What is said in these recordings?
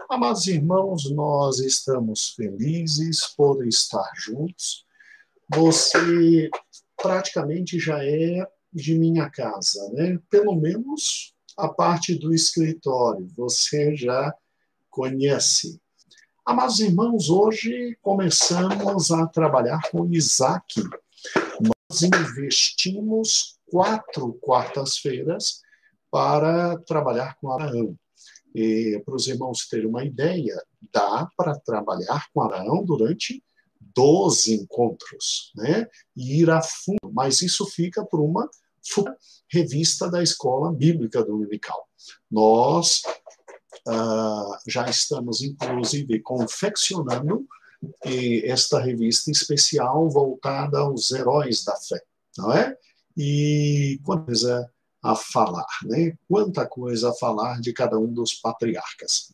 Amados irmãos, nós estamos felizes por estar juntos. Você praticamente já é de minha casa, né? Pelo menos a parte do escritório, você já conhece. Amados irmãos, hoje começamos a trabalhar com Isaac. Nós investimos 4 quartas-feiras para trabalhar com Abraão. Para os irmãos terem uma ideia, dá para trabalhar com Abraão durante 12 encontros, né? E ir a fundo, mas isso fica por uma revista da Escola Bíblica Dominical. Nós já estamos, inclusive, confeccionando esta revista especial voltada aos heróis da fé, não é? E quanta coisa a falar, né? Quanta coisa a falar de cada um dos patriarcas.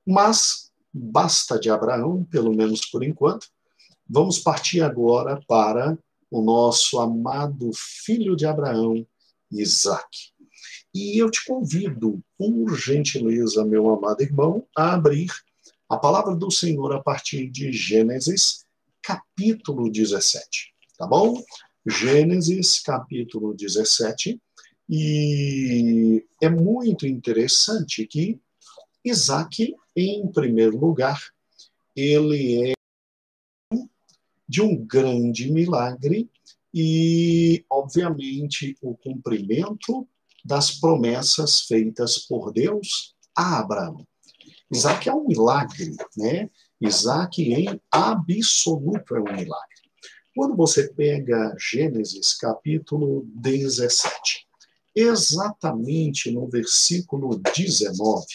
Mas basta de Abraão, pelo menos por enquanto. Vamos partir agora para o nosso amado filho de Abraão, Isaac. E eu te convido, por gentileza, meu amado irmão, a abrir a palavra do Senhor a partir de Gênesis, capítulo 17, tá bom? Gênesis, capítulo 17, e é muito interessante que Isaac, em primeiro lugar, ele é de um grande milagre e, obviamente, o cumprimento das promessas feitas por Deus a Abraão. Isaac é um milagre, né? Isaac em absoluto é um milagre. Quando você pega Gênesis capítulo 17, exatamente no versículo 19,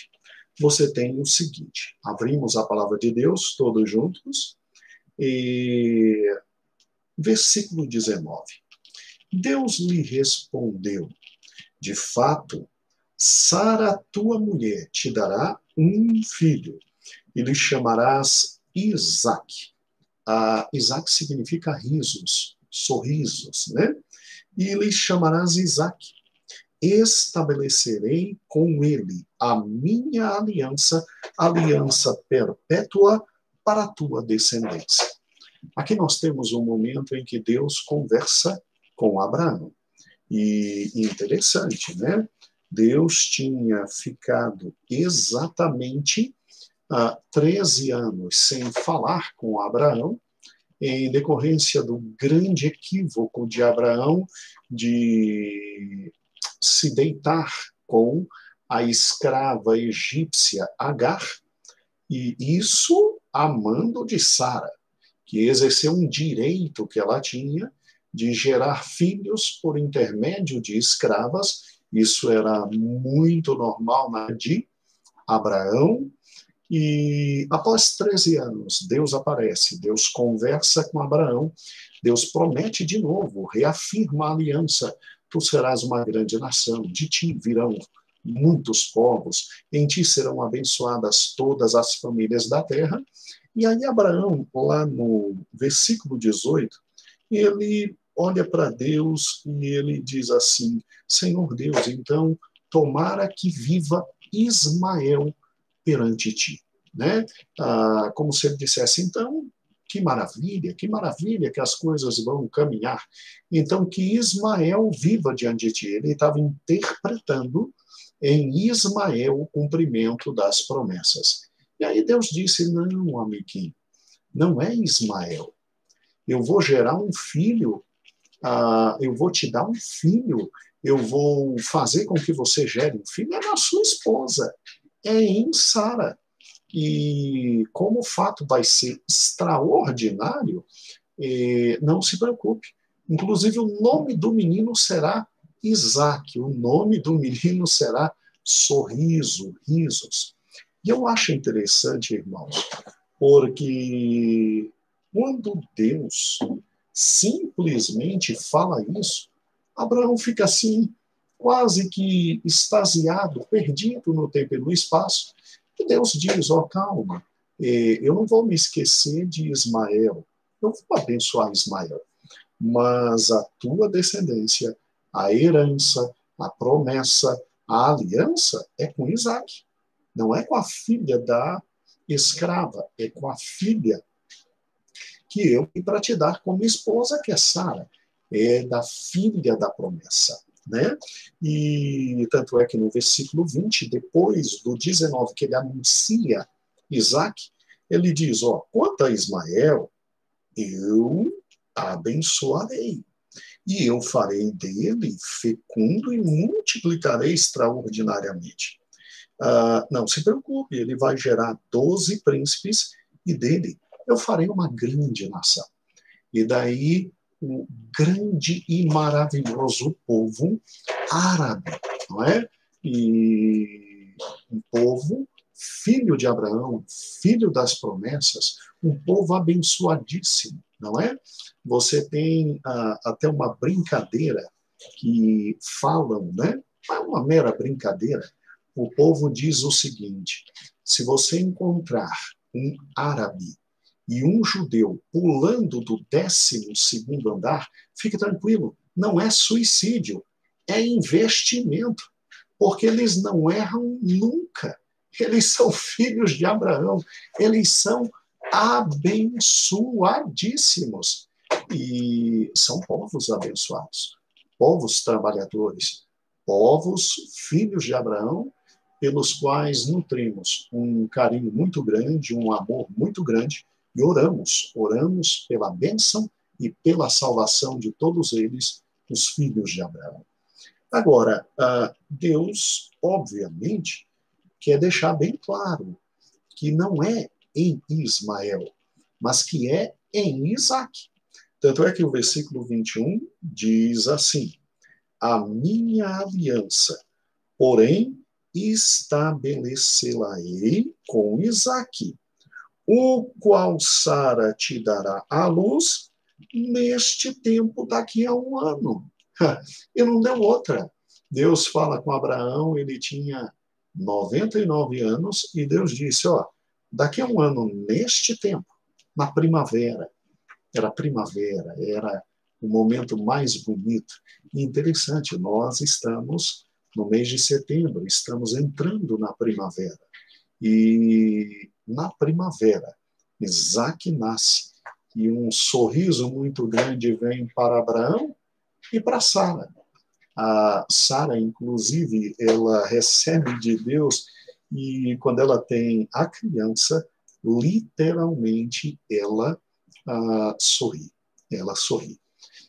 você tem o seguinte, abrimos a palavra de Deus todos juntos, e versículo 19. Deus lhe respondeu, de fato, Sara, tua mulher, te dará um filho, e lhe chamarás Isaque. Isaac significa risos, sorrisos, né? E lhe chamarás Isaque. Estabelecerei com ele a minha aliança, aliança perpétua para a tua descendência. Aqui nós temos um momento em que Deus conversa com Abraão. E interessante, né? Deus tinha ficado exatamente 13 anos sem falar com Abraão, em decorrência do grande equívoco de Abraão de se deitar com a escrava egípcia Agar, e isso a mando de Sara, que exerceu um direito que ela tinha de gerar filhos por intermédio de escravas. Isso era muito normal na de Abraão. E após 13 anos, Deus aparece, Deus conversa com Abraão, Deus promete de novo, reafirma a aliança. Tu serás uma grande nação, de ti virão muitos povos, em ti serão abençoadas todas as famílias da terra. E aí Abraão, lá no versículo 18, ele olha para Deus e ele diz assim, Senhor Deus, então tomara que viva Ismael perante ti, né? Como se ele dissesse, então, que maravilha que as coisas vão caminhar. Então, que Ismael viva diante de ti. Ele estava interpretando em Ismael o cumprimento das promessas. E aí Deus disse, não, amiguinho, não é Ismael. Eu vou gerar um filho, eu vou te dar um filho, eu vou fazer com que você gere um filho, é na sua esposa, é em Sara. E como o fato vai ser extraordinário, não se preocupe. Inclusive, o nome do menino será Isaac, o nome do menino será sorriso, risos. E eu acho interessante, irmãos, porque quando Deus simplesmente fala isso, Abraão fica assim, quase que extasiado, perdido no tempo e no espaço. E Deus diz, calma, eu não vou me esquecer de Ismael, eu vou abençoar Ismael, mas a tua descendência, a herança, a promessa, a aliança é com Isaac. Não é com a filha da escrava, é com a filha que eu tenho para te dar como esposa, que é Sara, é da filha da promessa, né? E tanto é que no versículo 20, depois do 19, que ele anuncia Isaac, ele diz, ó, quanto a Ismael, eu abençoarei, e eu farei dele fecundo e multiplicarei extraordinariamente. Não se preocupe, ele vai gerar 12 príncipes e dele eu farei uma grande nação. E daí o grande e maravilhoso povo árabe, não é? E um povo filho de Abraão, filho das promessas, um povo abençoadíssimo, não é? Você tem até uma brincadeira que falam, né? É uma mera brincadeira. O povo diz o seguinte: se você encontrar um árabe e um judeu pulando do 12º andar, fique tranquilo, não é suicídio, é investimento, porque eles não erram nunca. Eles são filhos de Abraão, eles são abençoadíssimos. E são povos abençoados, povos trabalhadores, povos filhos de Abraão, pelos quais nutrimos um carinho muito grande, um amor muito grande, e oramos pela bênção e pela salvação de todos eles, os filhos de Abraão. Agora, Deus, obviamente, quer deixar bem claro que não é em Ismael, mas que é em Isaac. Tanto é que o versículo 21 diz assim: a minha aliança, porém, estabelecê-la-ei com Isaac, o qual Sara te dará à luz neste tempo daqui a um ano. E não deu outra. Deus fala com Abraão, ele tinha 99 anos, e Deus disse, ó, daqui a um ano, neste tempo, na primavera, era o momento mais bonito. E interessante, nós estamos no mês de setembro, estamos entrando na primavera. E na primavera, Isaac nasce, e um sorriso muito grande vem para Abraão e para Sara. A Sara, inclusive, ela recebe de Deus, e quando ela tem a criança, literalmente ela sorri. Ela sorri.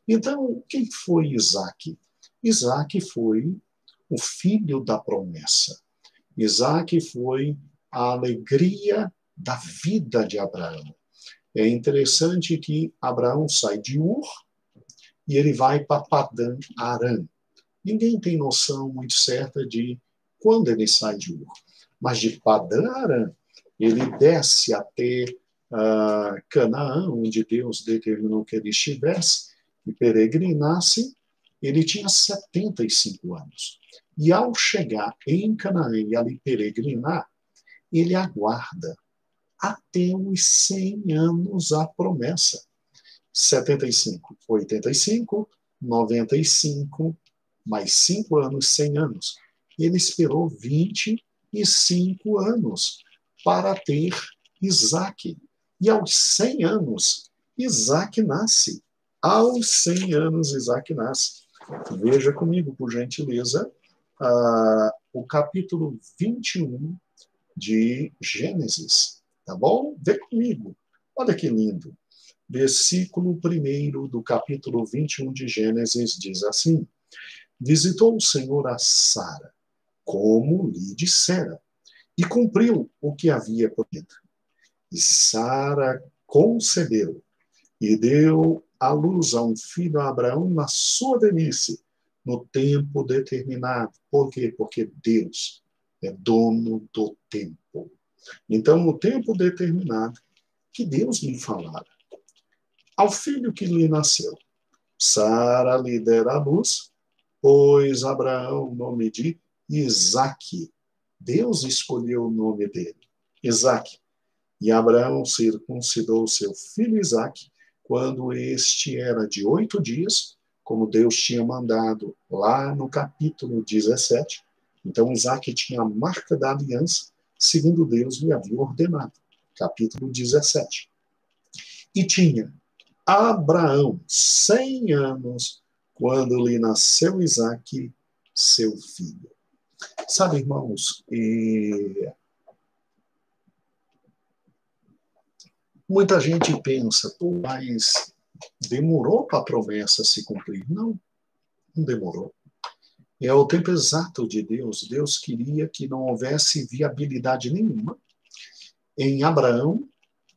Então, quem foi Isaac? Isaac foi o filho da promessa. Isaac foi a alegria da vida de Abraão. É interessante que Abraão sai de Ur e ele vai para Padã Arã. Ninguém tem noção muito certa de quando ele sai de Ur. Mas de Padã Arã, ele desce até Canaã, onde Deus determinou que ele estivesse, e peregrinasse. Ele tinha 75 anos. E ao chegar em Canaã e ali peregrinar, ele aguarda até os 100 anos a promessa. 75, 85, 95, mais 5 anos, 100 anos. Ele esperou 25 anos para ter Isaac. E aos 100 anos, Isaac nasce. Aos 100 anos, Isaac nasce. Veja comigo, por gentileza, o capítulo 21 de Gênesis. Tá bom? Vê comigo. Olha que lindo. Versículo 1 do capítulo 21 de Gênesis diz assim: visitou o Senhor a Sara, como lhe dissera, e cumpriu o que havia prometido. E Sara concebeu e deu à luz a um filho a Abraão na sua velhice, no tempo determinado. Por quê? Porque Deus é dono do tempo. Então, no tempo determinado que Deus lhe falara, ao filho que lhe nasceu, Sara lhe dera à luz, pois Abraão o nome de Isaque. Deus escolheu o nome dele, Isaque. E Abraão circuncidou seu filho Isaque quando este era de 8 dias, como Deus tinha mandado lá no capítulo 17. Então, Isaque tinha a marca da aliança, segundo Deus lhe havia ordenado. Capítulo 17. E tinha Abraão 100 anos quando lhe nasceu Isaque, seu filho. Sabe, irmãos, muita gente pensa, mas demorou para a promessa se cumprir. Não, não demorou. É o tempo exato de Deus. Deus queria que não houvesse viabilidade nenhuma em Abraão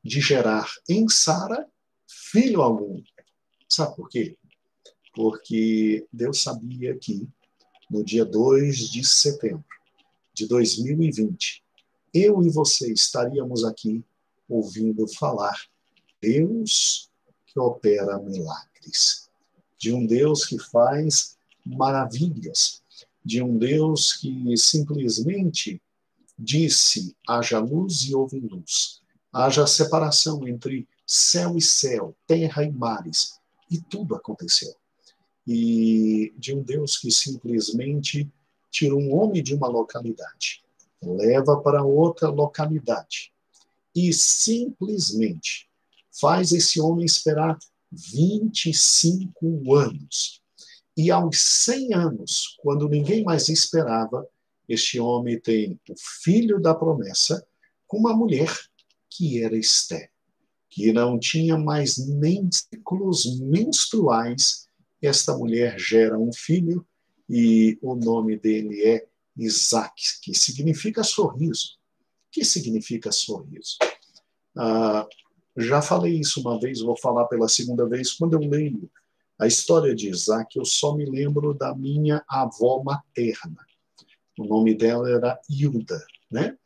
de gerar em Sara filho algum. Sabe por quê? Porque Deus sabia que no dia 2 de setembro de 2020, eu e você estaríamos aqui ouvindo falar Deus que opera milagres, de um Deus que faz maravilhas, de um Deus que simplesmente disse, haja luz e houve luz, haja separação entre céu e céu, terra e mares, e tudo aconteceu. E de um Deus que simplesmente tira um homem de uma localidade, leva para outra localidade, e simplesmente faz esse homem esperar 25 anos. E aos 100 anos, quando ninguém mais esperava, este homem tem o filho da promessa com uma mulher que era estéril, que não tinha mais nem ciclos menstruais. Esta mulher gera um filho e o nome dele é Isaque, que significa sorriso. O que significa sorriso? Já falei isso uma vez, vou falar pela segunda vez. Quando eu leio a história de Isaque, eu só me lembro da minha avó materna. O nome dela era Hilda, né?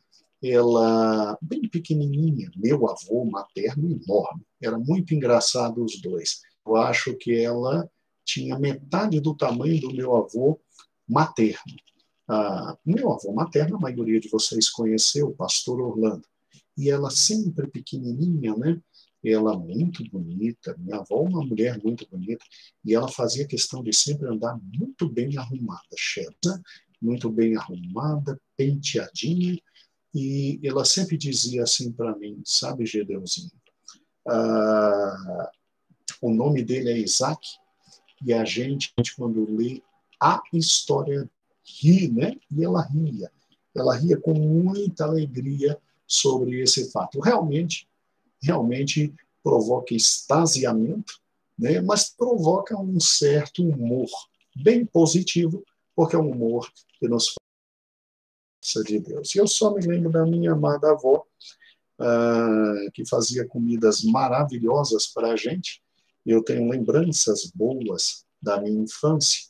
Ela, bem pequenininha, meu avô materno enorme. Era muito engraçado os dois. Eu acho que ela tinha metade do tamanho do meu avô materno. Meu avô materno, a maioria de vocês conheceu, o pastor Orlando. E ela sempre pequenininha, né? Ela muito bonita, minha avó uma mulher muito bonita, e ela fazia questão de sempre andar muito bem arrumada, cheia, muito bem arrumada, penteadinha, e ela sempre dizia assim para mim, sabe, Gedeuzinho, o nome dele é Isaac, e a gente quando lê a história, ri, né? E ela ria com muita alegria sobre esse fato. Realmente provoca extasiamento, né? Mas provoca um certo humor bem positivo, porque é um humor que nos faz de Deus. E eu só me lembro da minha amada avó, que fazia comidas maravilhosas para a gente. Eu tenho lembranças boas da minha infância,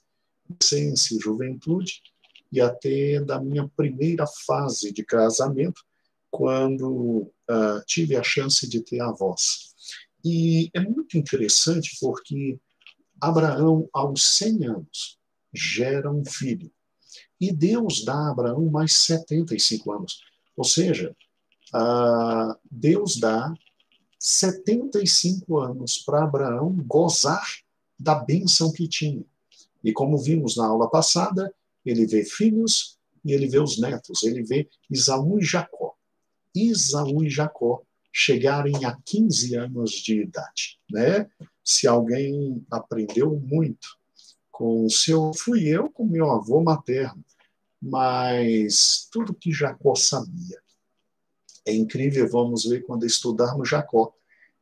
adolescência e juventude, e até da minha primeira fase de casamento, quando tive a chance de ter avós. E é muito interessante porque Abraão, aos 100 anos, gera um filho. E Deus dá a Abraão mais 75 anos. Ou seja, Deus dá 75 anos para Abraão gozar da bênção que tinha. E como vimos na aula passada, ele vê filhos e ele vê os netos, ele vê Esaú e Jacó. Esaú e Jacó chegarem a 15 anos de idade, né? Se alguém aprendeu muito com o seu, fui eu com meu avô materno, mas tudo que Jacó sabia. É incrível, vamos ver quando estudarmos Jacó.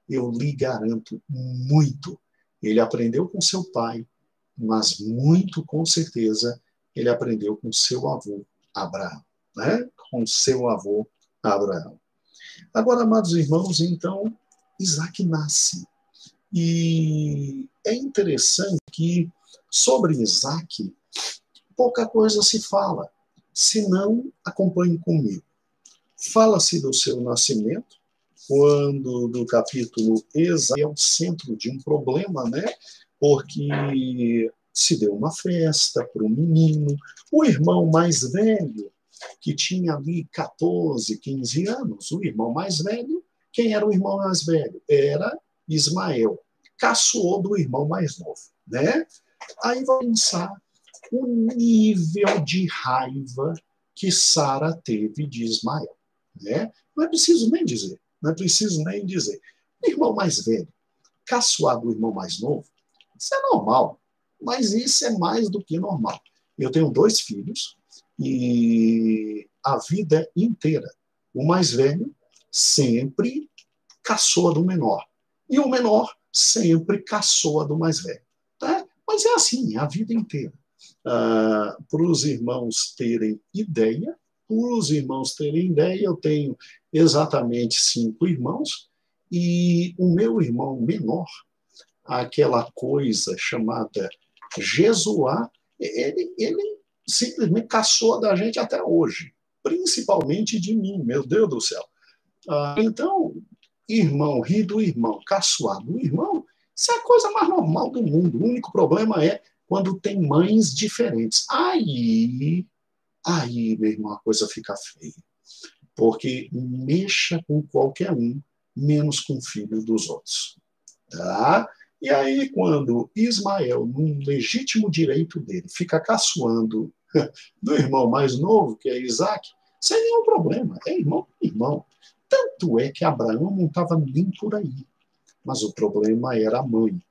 Eu lhe garanto muito. Ele aprendeu com seu pai, mas muito com certeza ele aprendeu com seu avô Abraão, né? Com seu avô Abraão. Agora, amados irmãos, então, Isaac nasce. E é interessante que sobre Isaac pouca coisa se fala. Se não, acompanhe comigo. Fala-se do seu nascimento, quando do capítulo Isaac é o centro de um problema, né? Porque se deu uma festa para o menino, o irmão mais velho, que tinha ali 14, 15 anos, o irmão mais velho, quem era o irmão mais velho? Era Ismael, caçoou do irmão mais novo, né? Aí vai pensar o nível de raiva que Sara teve de Ismael. né? Não é preciso nem dizer, não é preciso nem dizer. O irmão mais velho, caçoar do irmão mais novo, isso é normal, mas isso é mais do que normal. Eu tenho 2 filhos e a vida inteira, o mais velho sempre caçoa do menor e o menor sempre caçoa do mais velho. Tá? Mas é assim, a vida inteira. Para os irmãos terem ideia, eu tenho exatamente 5 irmãos e o meu irmão menor, aquela coisa chamada Jesuá, ele simplesmente caçoa da gente até hoje, principalmente de mim, meu Deus do céu. Então, irmão rir do irmão, caçoar do irmão, isso é a coisa mais normal do mundo. O único problema é quando tem mães diferentes. Aí, meu irmão, a coisa fica feia. Porque mexa com qualquer um, menos com o filho dos outros. Tá? E aí, quando Ismael, num legítimo direito dele, fica caçoando do irmão mais novo, que é Isaac, sem nenhum problema. É irmão com irmão. Tanto é que Abraão não estava nem por aí. Mas o problema era a mãe.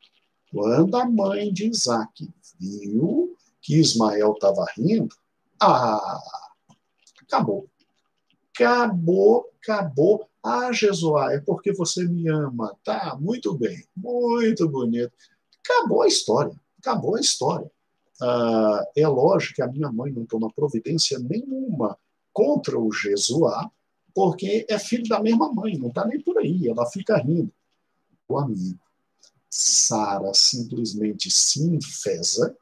Quando a mãe de Isaac viu que Ismael estava rindo, acabou. Acabou. Jesuá, é porque você me ama. Tá, muito bem, muito bonito. Acabou a história. É lógico que a minha mãe não toma providência nenhuma contra o Jesuá, porque é filho da mesma mãe, não está nem por aí, ela fica rindo. O amigo, Sara simplesmente se enfesa,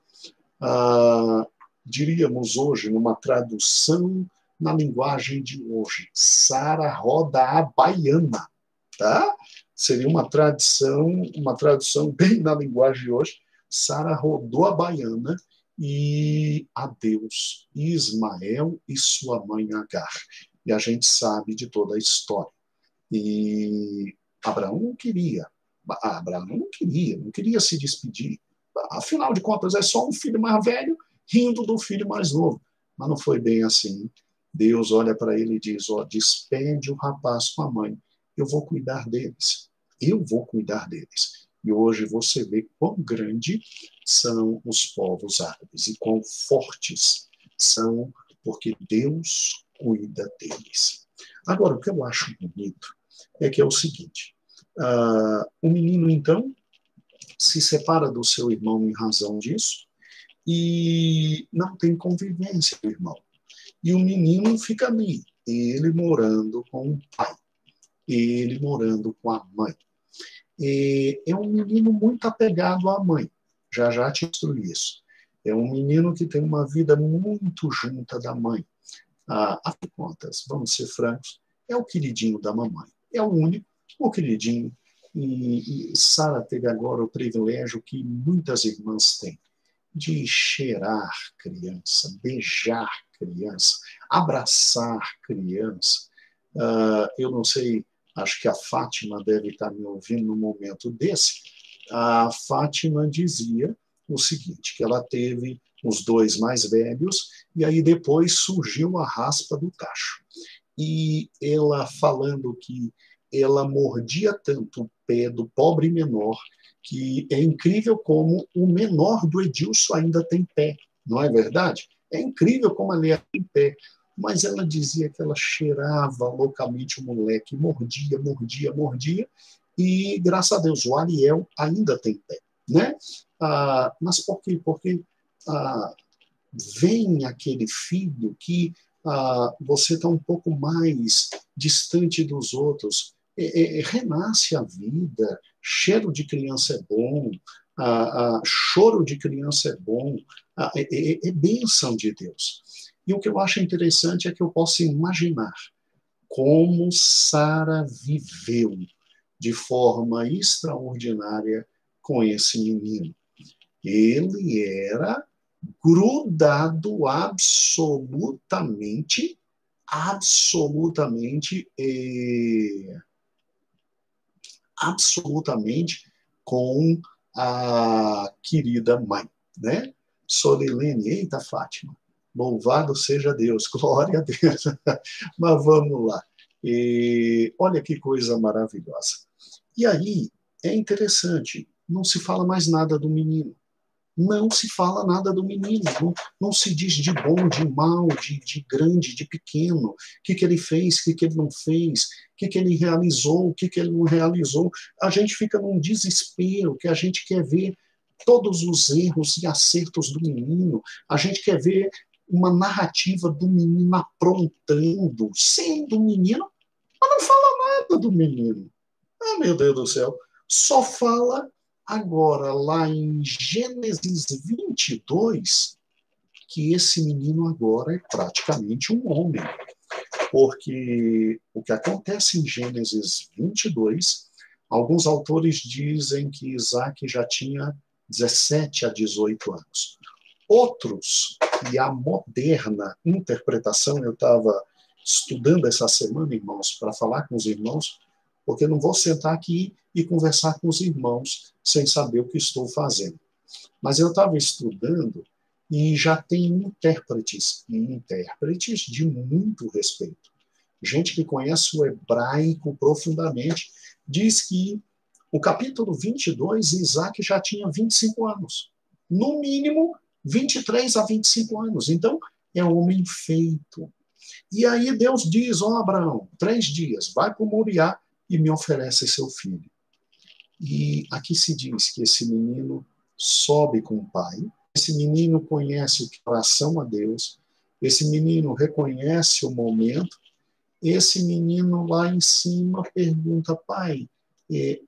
diríamos hoje, numa tradução na linguagem de hoje, Sara roda a baiana, tá? Seria uma tradução bem na linguagem de hoje. Sara rodou a baiana e adeus, Ismael e sua mãe Agar. E a gente sabe de toda a história. E Abraão não queria se despedir. Afinal de contas, é só um filho mais velho rindo do filho mais novo. Mas não foi bem assim. Deus olha para ele e diz, despede o rapaz com a mãe. Eu vou cuidar deles. E hoje você vê quão grande são os povos árabes e quão fortes são, porque Deus cuida deles. Agora, o que eu acho bonito é que é o seguinte, o menino, então, se separa do seu irmão em razão disso e não tem convivência com o irmão. E o menino fica ali, ele morando com o pai, ele morando com a mãe. É um menino muito apegado à mãe, já te instruí isso. É um menino que tem uma vida muito junta da mãe. Afinal de contas, vamos ser francos, é o queridinho da mamãe. É o único, o queridinho. E Sara teve agora o privilégio que muitas irmãs têm, de cheirar criança, beijar criança, abraçar criança. Eu não sei, acho que a Fátima deve estar me ouvindo no momento desse. A Fátima dizia o seguinte, que ela teve os 2 mais velhos, e aí depois surgiu a raspa do tacho. E ela falando que ela mordia tanto o pé do pobre menor, que é incrível como o menor do Edilson ainda tem pé, não é verdade? É incrível como ele tem pé. Mas ela dizia que ela cheirava loucamente o moleque, mordia, e graças a Deus o Ariel ainda tem pé, né? Mas por quê? Porque vem aquele filho que você está um pouco mais distante dos outros, renasce a vida, cheiro de criança é bom, choro de criança é bom, é bênção de Deus. E o que eu acho interessante é que eu posso imaginar como Sara viveu de forma extraordinária com esse menino. Ele era grudado absolutamente com a querida mãe, né? Sorilene, eita Fátima, louvado seja Deus, glória a Deus. Mas vamos lá. E olha que coisa maravilhosa. E aí, é interessante, não se fala mais nada do menino. Não se fala nada do menino, não se diz de bom, de mal, de grande, de pequeno, o que ele fez, o que ele não fez, o que ele realizou, o que ele não realizou. A gente fica num desespero, que a gente quer ver todos os erros e acertos do menino, a gente quer ver uma narrativa do menino aprontando, sendo menino, mas não fala nada do menino. Ah, meu Deus do céu, só fala agora, lá em Gênesis 22, que esse menino agora é praticamente um homem. Porque o que acontece em Gênesis 22, alguns autores dizem que Isaac já tinha 17 a 18 anos. Outros, e a moderna interpretação, eu estava estudando essa semana, irmãos, para falar com os irmãos, porque eu não vou sentar aqui e conversar com os irmãos sem saber o que estou fazendo. Mas eu estava estudando e já tem intérpretes, e intérpretes de muito respeito. Gente que conhece o hebraico profundamente, diz que o capítulo 22, Isaac já tinha 25 anos. No mínimo, 23 a 25 anos. Então, é homem feito. E aí Deus diz, Abraão, 3 dias, vai para o Moriá e me oferece seu filho. E aqui se diz que esse menino sobe com o pai, esse menino conhece o coração a Deus, esse menino reconhece o momento, esse menino lá em cima pergunta, pai,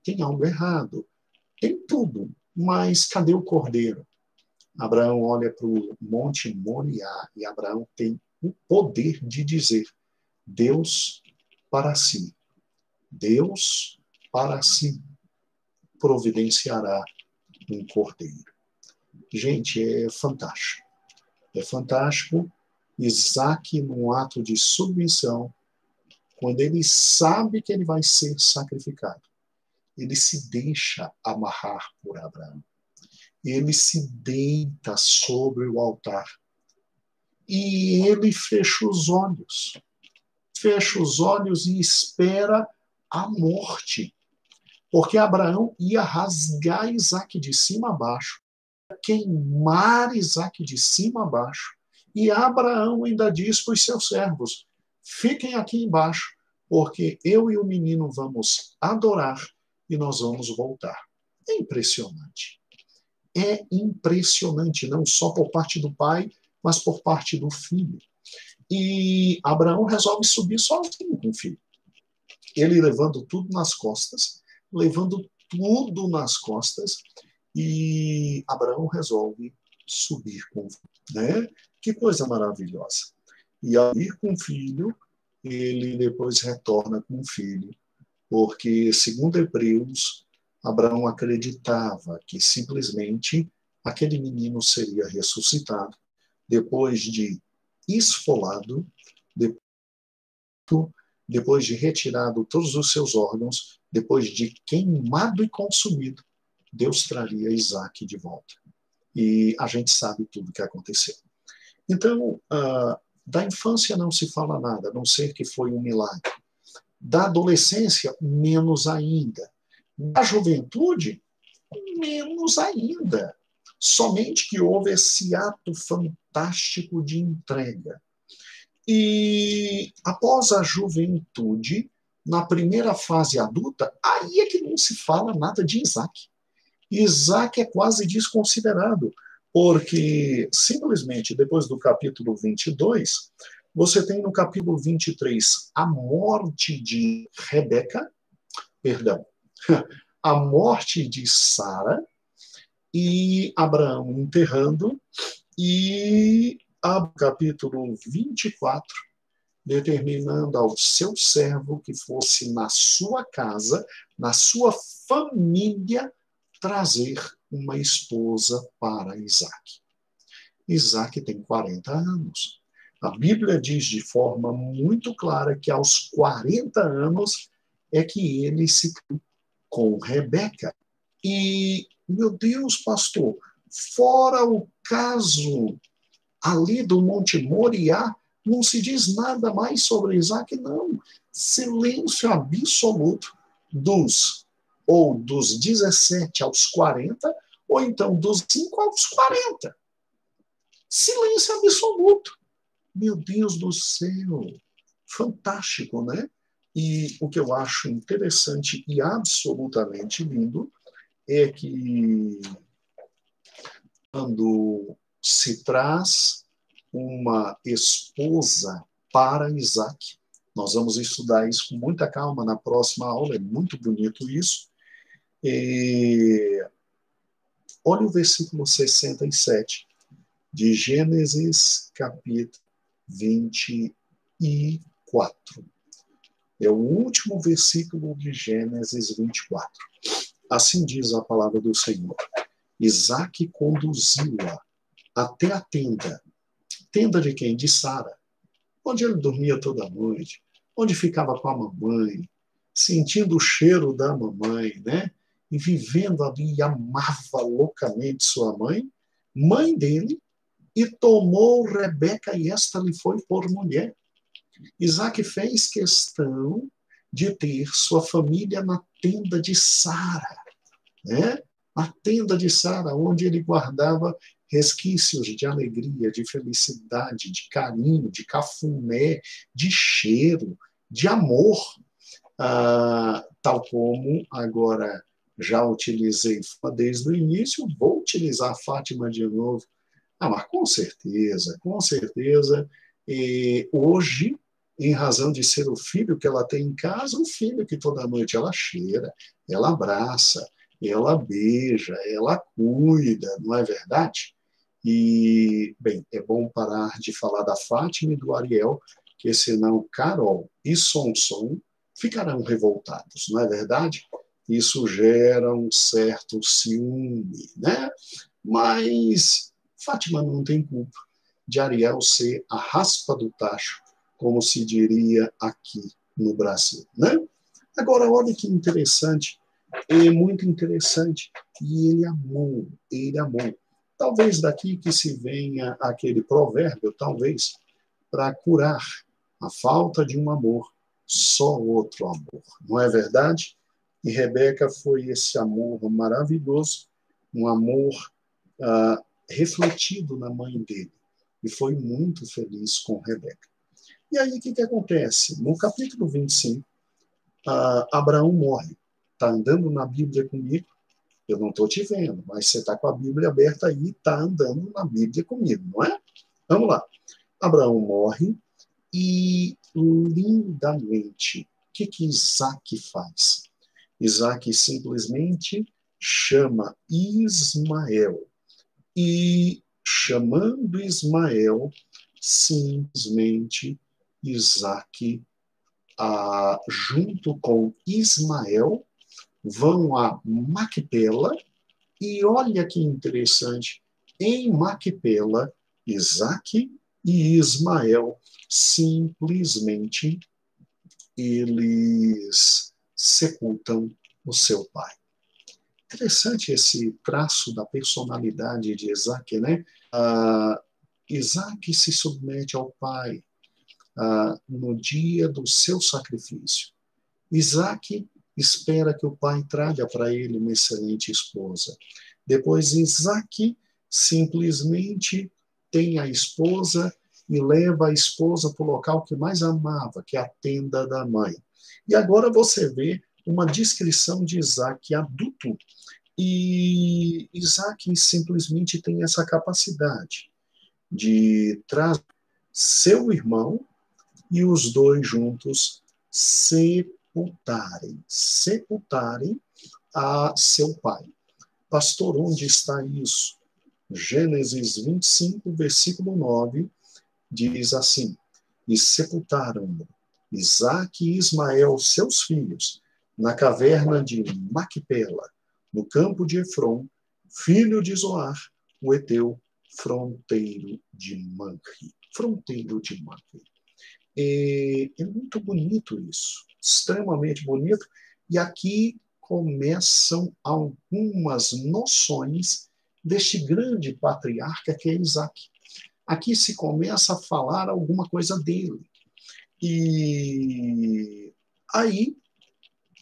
tem algo errado? Tem tudo, mas cadê o cordeiro? Abraão olha para o Monte Moriá e Abraão tem o poder de dizer, Deus para si, Deus para si providenciará um cordeiro. Gente, é fantástico. É fantástico. Isaac, num ato de submissão, quando ele sabe que ele vai ser sacrificado, ele se deixa amarrar por Abraão. Ele se deita sobre o altar. E ele fecha os olhos. Fecha os olhos e espera a morte. Porque Abraão ia rasgar Isaac de cima a baixo, queimar Isaac de cima a baixo. E Abraão ainda diz para os seus servos, fiquem aqui embaixo, porque eu e o menino vamos adorar e nós vamos voltar. É impressionante. É impressionante, não só por parte do pai, mas por parte do filho. E Abraão resolve subir sozinho com o filho. Ele levando tudo nas costas, e Abraão resolve subir com o filho. Né? Que coisa maravilhosa. E ao ir com o filho, ele depois retorna com o filho, porque, segundo Hebreus, Abraão acreditava que simplesmente aquele menino seria ressuscitado depois de esfolado, depois de retirado todos os seus órgãos, depois de queimado e consumido, Deus traria Isaac de volta. E a gente sabe tudo o que aconteceu. Então, da infância não se fala nada, a não ser que foi um milagre. Da adolescência, menos ainda. Da juventude, menos ainda. Somente que houve esse ato fantástico de entrega. E após a juventude, na primeira fase adulta, aí é que não se fala nada de Isaac. Isaac é quase desconsiderado, porque simplesmente depois do capítulo 22, você tem no capítulo 23 a morte de Rebeca, perdão, a morte de Sara e Abraão enterrando, e capítulo 24, determinando ao seu servo que fosse na sua casa, na sua família, trazer uma esposa para Isaac. Isaac tem 40 anos. A Bíblia diz de forma muito clara que aos 40 anos é que ele se casou com Rebeca. E, meu Deus, pastor, fora o caso ali do Monte Moriá, Não se diz nada mais sobre Isaac, não. Silêncio absoluto dos 17 aos 40, ou então dos 5 aos 40. Silêncio absoluto. Meu Deus do céu. Fantástico, né? E o que eu acho interessante e absolutamente lindo é que quando se traz uma esposa para Isaac, nós vamos estudar isso com muita calma na próxima aula, é muito bonito isso. Olha o versículo 67 de Gênesis, capítulo 24. É o último versículo de Gênesis 24. Assim diz a palavra do Senhor. Isaac conduziu-a até a tenda. Tenda de quem? De Sara. Onde ele dormia toda noite. Onde ficava com a mamãe. Sentindo o cheiro da mamãe, né? E vivendo ali, e amava loucamente sua mãe, mãe dele, e tomou Rebeca e esta lhe foi por mulher. Isaac fez questão de ter sua família na tenda de Sara, né? A tenda de Sara, onde ele guardava resquícios de alegria, de felicidade, de carinho, de cafuné, de cheiro, de amor, tal como agora já utilizei desde o início, vou utilizar Fátima de novo. Mas com certeza, hoje, em razão de ser o filho que ela tem em casa, um filho que toda noite ela cheira, ela abraça, ela beija, ela cuida, não é verdade? E, bem, é bom parar de falar da Fátima e do Ariel, que senão Carol e Sonson ficarão revoltados, não é verdade? Isso gera um certo ciúme, né? Mas Fátima não tem culpa de Ariel ser a raspa do tacho, como se diria aqui no Brasil, né? Agora, olha que interessante, é muito interessante, e ele amou, ele amou. Talvez daqui que se venha aquele provérbio, talvez, para curar a falta de um amor, só outro amor, não é verdade? E Rebeca foi esse amor maravilhoso, um amor refletido na mãe dele, e foi muito feliz com Rebeca. E aí, o que acontece? No capítulo 25, Abraão morre. Está andando na Bíblia comigo? Eu não estou te vendo, mas você está com a Bíblia aberta aí e está andando na Bíblia comigo, não é? Vamos lá. Abraão morre e, lindamente, o que Isaac faz? Isaac simplesmente chama Ismael. E, chamando Ismael, simplesmente Isaac, junto com Ismael, vão a Macpela, e olha que interessante, em Macpela, Isaac e Ismael simplesmente eles sepultam o seu pai. Interessante esse traço da personalidade de Isaac, né? Isaac se submete ao pai no dia do seu sacrifício. Isaac espera que o pai traga para ele uma excelente esposa. Depois, Isaac simplesmente tem a esposa e leva a esposa para o local que mais amava, que é a tenda da mãe. E agora você vê uma descrição de Isaac adulto. E Isaac simplesmente tem essa capacidade de trazer seu irmão e os dois juntos sepultarem a seu pai. Pastor, onde está isso? Gênesis 25, versículo 9, diz assim: e sepultaram Isaque e Ismael, seus filhos, na caverna de Macpela, no campo de Efron, filho de Zoar, o heteu, fronteiro de Manre. Fronteiro de Manre. É muito bonito isso, extremamente bonito, e aqui começam algumas noções deste grande patriarca que é Isaac. aqui se começa a falar alguma coisa dele. E aí,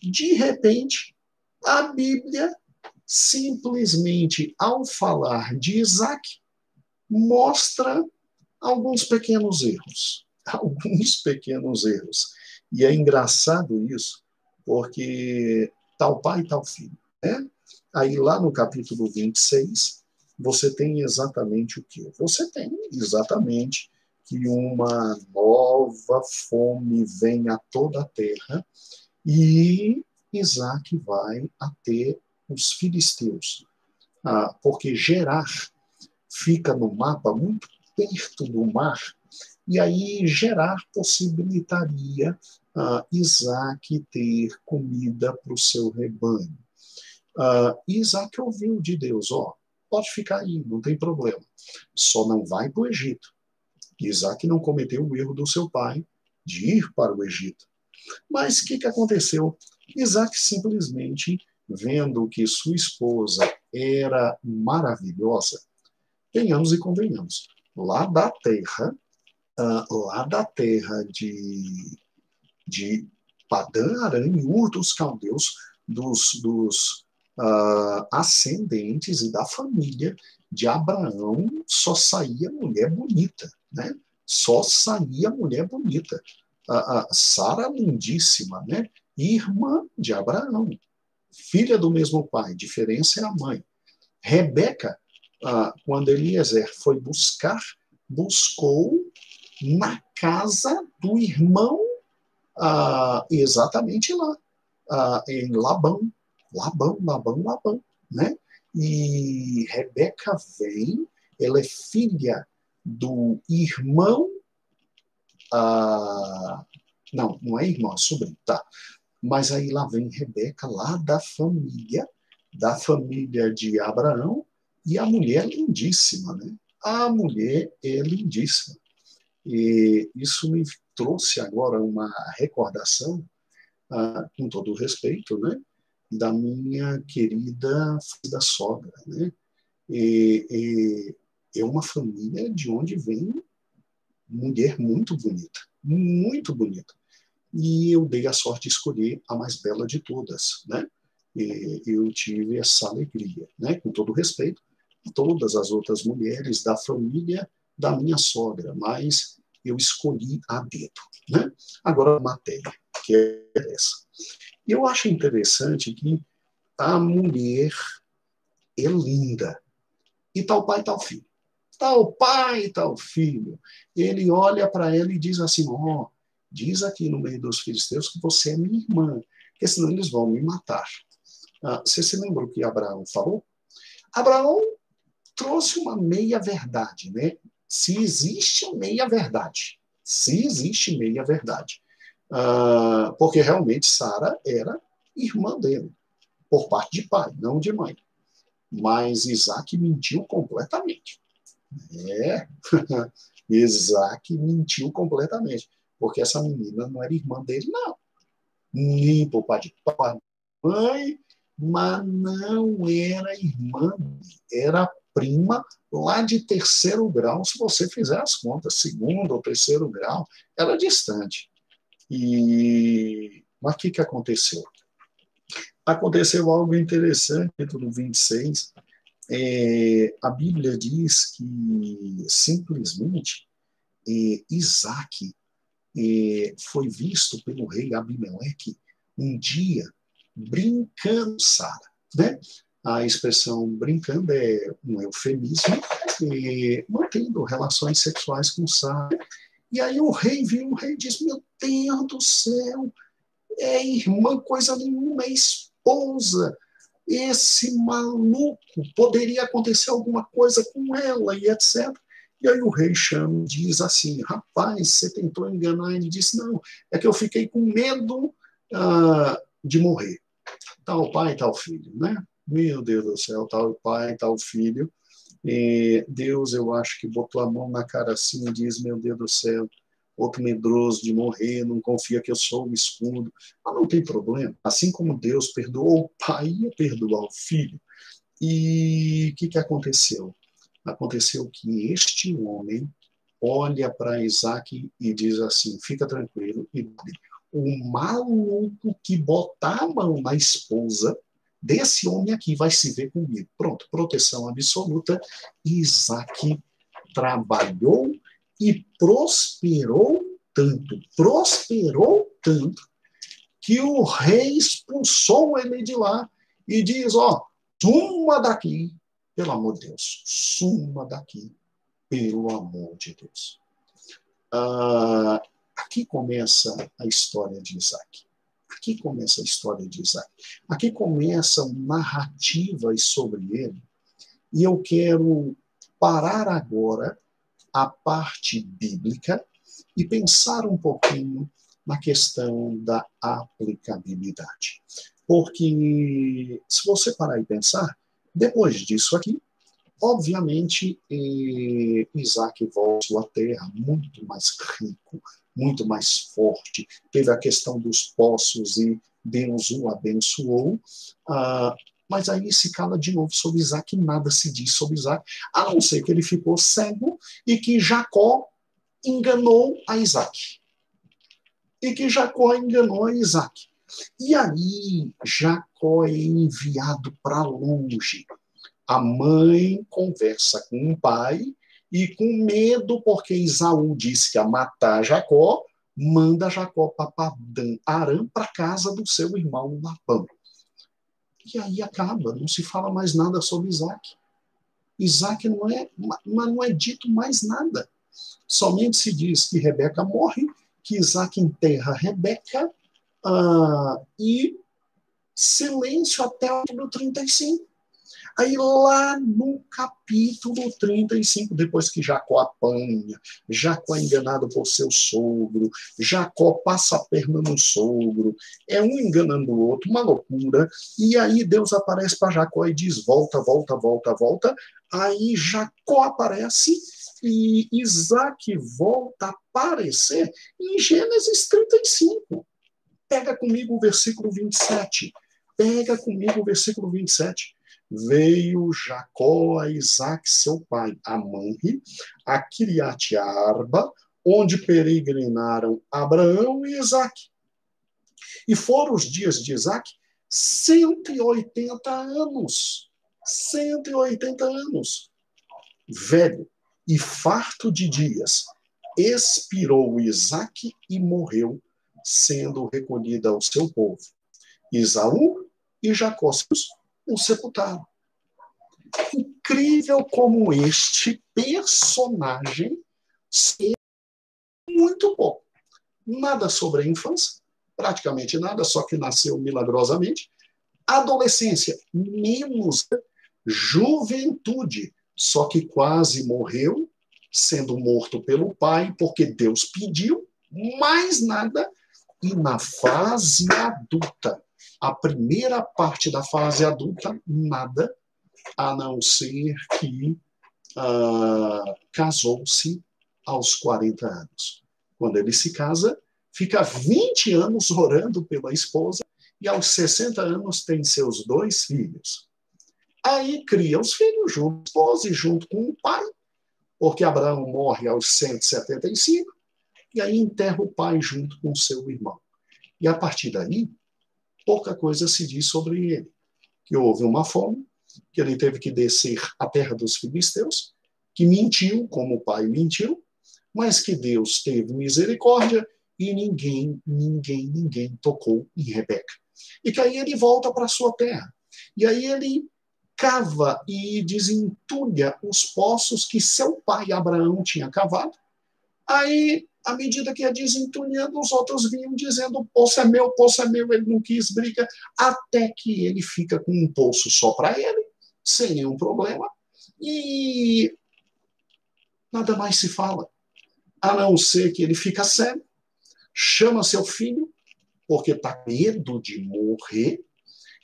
de repente, a Bíblia, simplesmente ao falar de Isaac, mostra alguns pequenos erros. Alguns pequenos erros. E é engraçado isso, porque tal pai, tal filho. Né? Aí lá no capítulo 26, você tem exatamente o quê? Você tem exatamente que uma nova fome vem a toda a terra e Isaac vai a ter os filisteus. Porque Gerar fica no mapa muito perto do mar, e aí Gerar possibilitaria Isaac ter comida para o seu rebanho. Isaac ouviu de Deus, pode ficar aí, não tem problema, só não vai para o Egito. Isaac não cometeu o erro do seu pai de ir para o Egito. Mas o que aconteceu? Isaac simplesmente, vendo que sua esposa era maravilhosa, venhamos e convenhamos, lá da terra de Padã Arã, Ur dos caldeus, dos ascendentes e da família de Abraão, só saía mulher bonita, né? Só saía mulher bonita. Sara, lindíssima, né? Irmã de Abraão, filha do mesmo pai, diferença é a mãe. Rebeca, quando Eliezer foi buscou na casa do irmão, exatamente lá, em Labão, né? E Rebeca vem, ela é filha do irmão, não é irmão, é sobrinho, tá? Mas aí lá vem Rebeca, lá da família de Abraão, e a mulher é lindíssima, né? A mulher é lindíssima. E isso me trouxe agora uma recordação, com todo o respeito, né? Da minha querida da sogra, né? E é uma família de onde vem mulher muito bonita, muito bonita. E eu dei a sorte de escolher a mais bela de todas, né? E eu tive essa alegria, né? Com todo respeito a todas as outras mulheres da família da minha sogra, mas eu escolhi a dedo, né? Agora a matéria, que é essa. Eu acho interessante que a mulher é linda, e tal pai, tal filho. Tal pai, tal filho. Ele olha para ela e diz assim, diz aqui no meio dos filisteus que você é minha irmã, porque senão eles vão me matar. Você se lembra o que Abraão falou? Abraão trouxe uma meia-verdade, né? Se existe meia-verdade. Se existe meia-verdade. Porque realmente Sara era irmã dele, por parte de pai, não de mãe. Mas Isaac mentiu completamente. Isaac mentiu completamente, porque essa menina não era irmã dele, não. Nem por pai de pai, mãe, mas não era irmã, era prima lá de terceiro grau, se você fizer as contas, segundo ou terceiro grau, era distante. Mas o que aconteceu? Aconteceu algo interessante dentro do 26. A Bíblia diz que simplesmente Isaac foi visto pelo rei Abimeleque um dia brincando Sara, né? A expressão brincando é um eufemismo, mantendo relações sexuais com Sara. E aí o rei viu, o rei disse, meu Deus do céu, é irmã coisa nenhuma, é esposa. Esse maluco, poderia acontecer alguma coisa com ela e etc. E aí o rei chama e diz assim, rapaz, você tentou enganar? Ele disse, não, é que eu fiquei com medo de morrer. Tal pai, tal filho, né? Meu Deus do céu, tal pai, tal filho. Deus, eu acho que botou a mão na cara assim e diz, meu Deus do céu, outro medroso de morrer, não confia que eu sou o escudo. Mas não tem problema. Assim como Deus perdoou o pai, ia perdoar o filho. E o que aconteceu? Aconteceu que este homem olha para Isaac e diz assim, fica tranquilo, e o maluco que botar a mão na esposa desse homem aqui vai se ver comigo. Pronto, proteção absoluta. Isaac trabalhou e prosperou tanto, que o rei expulsou ele de lá e diz, suma daqui, pelo amor de Deus, suma daqui, pelo amor de Deus. Aqui começa a história de Isaac. Aqui começa a história de Isaac. Aqui começam narrativas sobre ele. E eu quero parar agora a parte bíblica e pensar um pouquinho na questão da aplicabilidade. Porque, se você parar e pensar, depois disso aqui, obviamente, Isaac volta à sua terra muito mais rico, muito mais forte. Teve a questão dos poços e Deus o abençoou. Mas aí se cala de novo sobre Isaac, nada se diz sobre Isaac, a não ser que ele ficou cego e que Jacó enganou a Isaac. E aí Jacó é enviado para longe. A mãe conversa com o pai e, com medo, porque Esaú disse que ia matar Jacó, manda Jacó para Padan-Aram, para a casa do seu irmão Labão. E aí acaba, não se fala mais nada sobre Isaac. Isaac não é dito mais nada. Somente se diz que Rebeca morre, que Isaac enterra Rebeca, e silêncio até o capítulo 35. Aí lá no capítulo 35, depois que Jacó apanha, Jacó é enganado por seu sogro, Jacó passa a perna no sogro, é um enganando o outro, uma loucura, e aí Deus aparece para Jacó e diz, volta. Aí Jacó aparece e Isaac volta a aparecer em Gênesis 35. Pega comigo o versículo 27. Veio Jacó a Isaac, seu pai, a Manre, a Quiriate-Arba, onde peregrinaram Abraão e Isaac. E foram os dias de Isaac 180 anos. 180 anos. Velho e farto de dias, expirou Isaac e morreu, sendo recolhida ao seu povo. Esaú e Jacó o sepultaram. Incrível como este personagem é muito bom. Nada sobre a infância, praticamente nada, só que nasceu milagrosamente. Adolescência, menos. Juventude, só que quase morreu, sendo morto pelo pai, porque Deus pediu, mais nada. E na fase adulta, a primeira parte da fase adulta, nada, a não ser que casou-se aos 40 anos. Quando ele se casa, fica 20 anos orando pela esposa e aos 60 anos tem seus 2 filhos. Aí cria os filhos junto com a esposa e junto com o pai, porque Abraão morre aos 175, e aí enterra o pai junto com o seu irmão. E a partir daí, pouca coisa se diz sobre ele. Que houve uma fome, que ele teve que descer à terra dos filisteus, que mentiu, como o pai mentiu, mas que Deus teve misericórdia e ninguém tocou em Rebeca. E que aí ele volta para a sua terra. E aí ele cava e desentulha os poços que seu pai Abraão tinha cavado. Aí, à medida que ia desentulhando, os outros vinham dizendo, poço é meu, ele não quis briga, até que ele fica com um poço só para ele, sem nenhum problema, e nada mais se fala, a não ser que ele fica cego, chama seu filho, porque está com medo de morrer,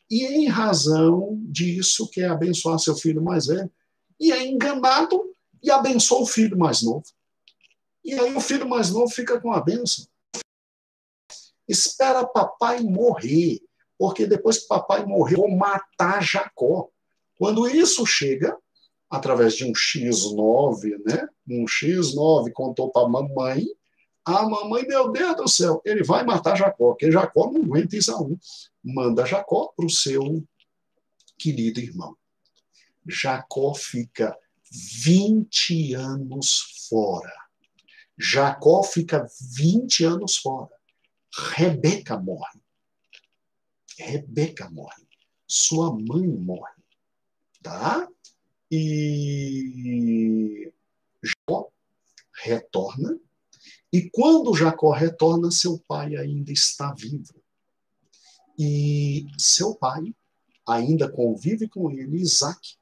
e em razão disso quer abençoar seu filho mais velho, e é enganado e abençoa o filho mais novo. E aí o filho mais novo fica com a bênção. Espera papai morrer, porque depois que papai morrer, vou matar Jacó. Quando isso chega, através de um X9, né? Um X9 contou para a mamãe. A mamãe, meu Deus do céu, ele vai matar Jacó, porque Jacó não aguenta Esaú. Manda Jacó para o seu querido irmão. Jacó fica 20 anos fora. Jacó fica 20 anos fora. Rebeca morre. Rebeca morre. Sua mãe morre. Tá? E Jacó retorna. E quando Jacó retorna, seu pai ainda está vivo. E seu pai ainda convive com ele, Isaac.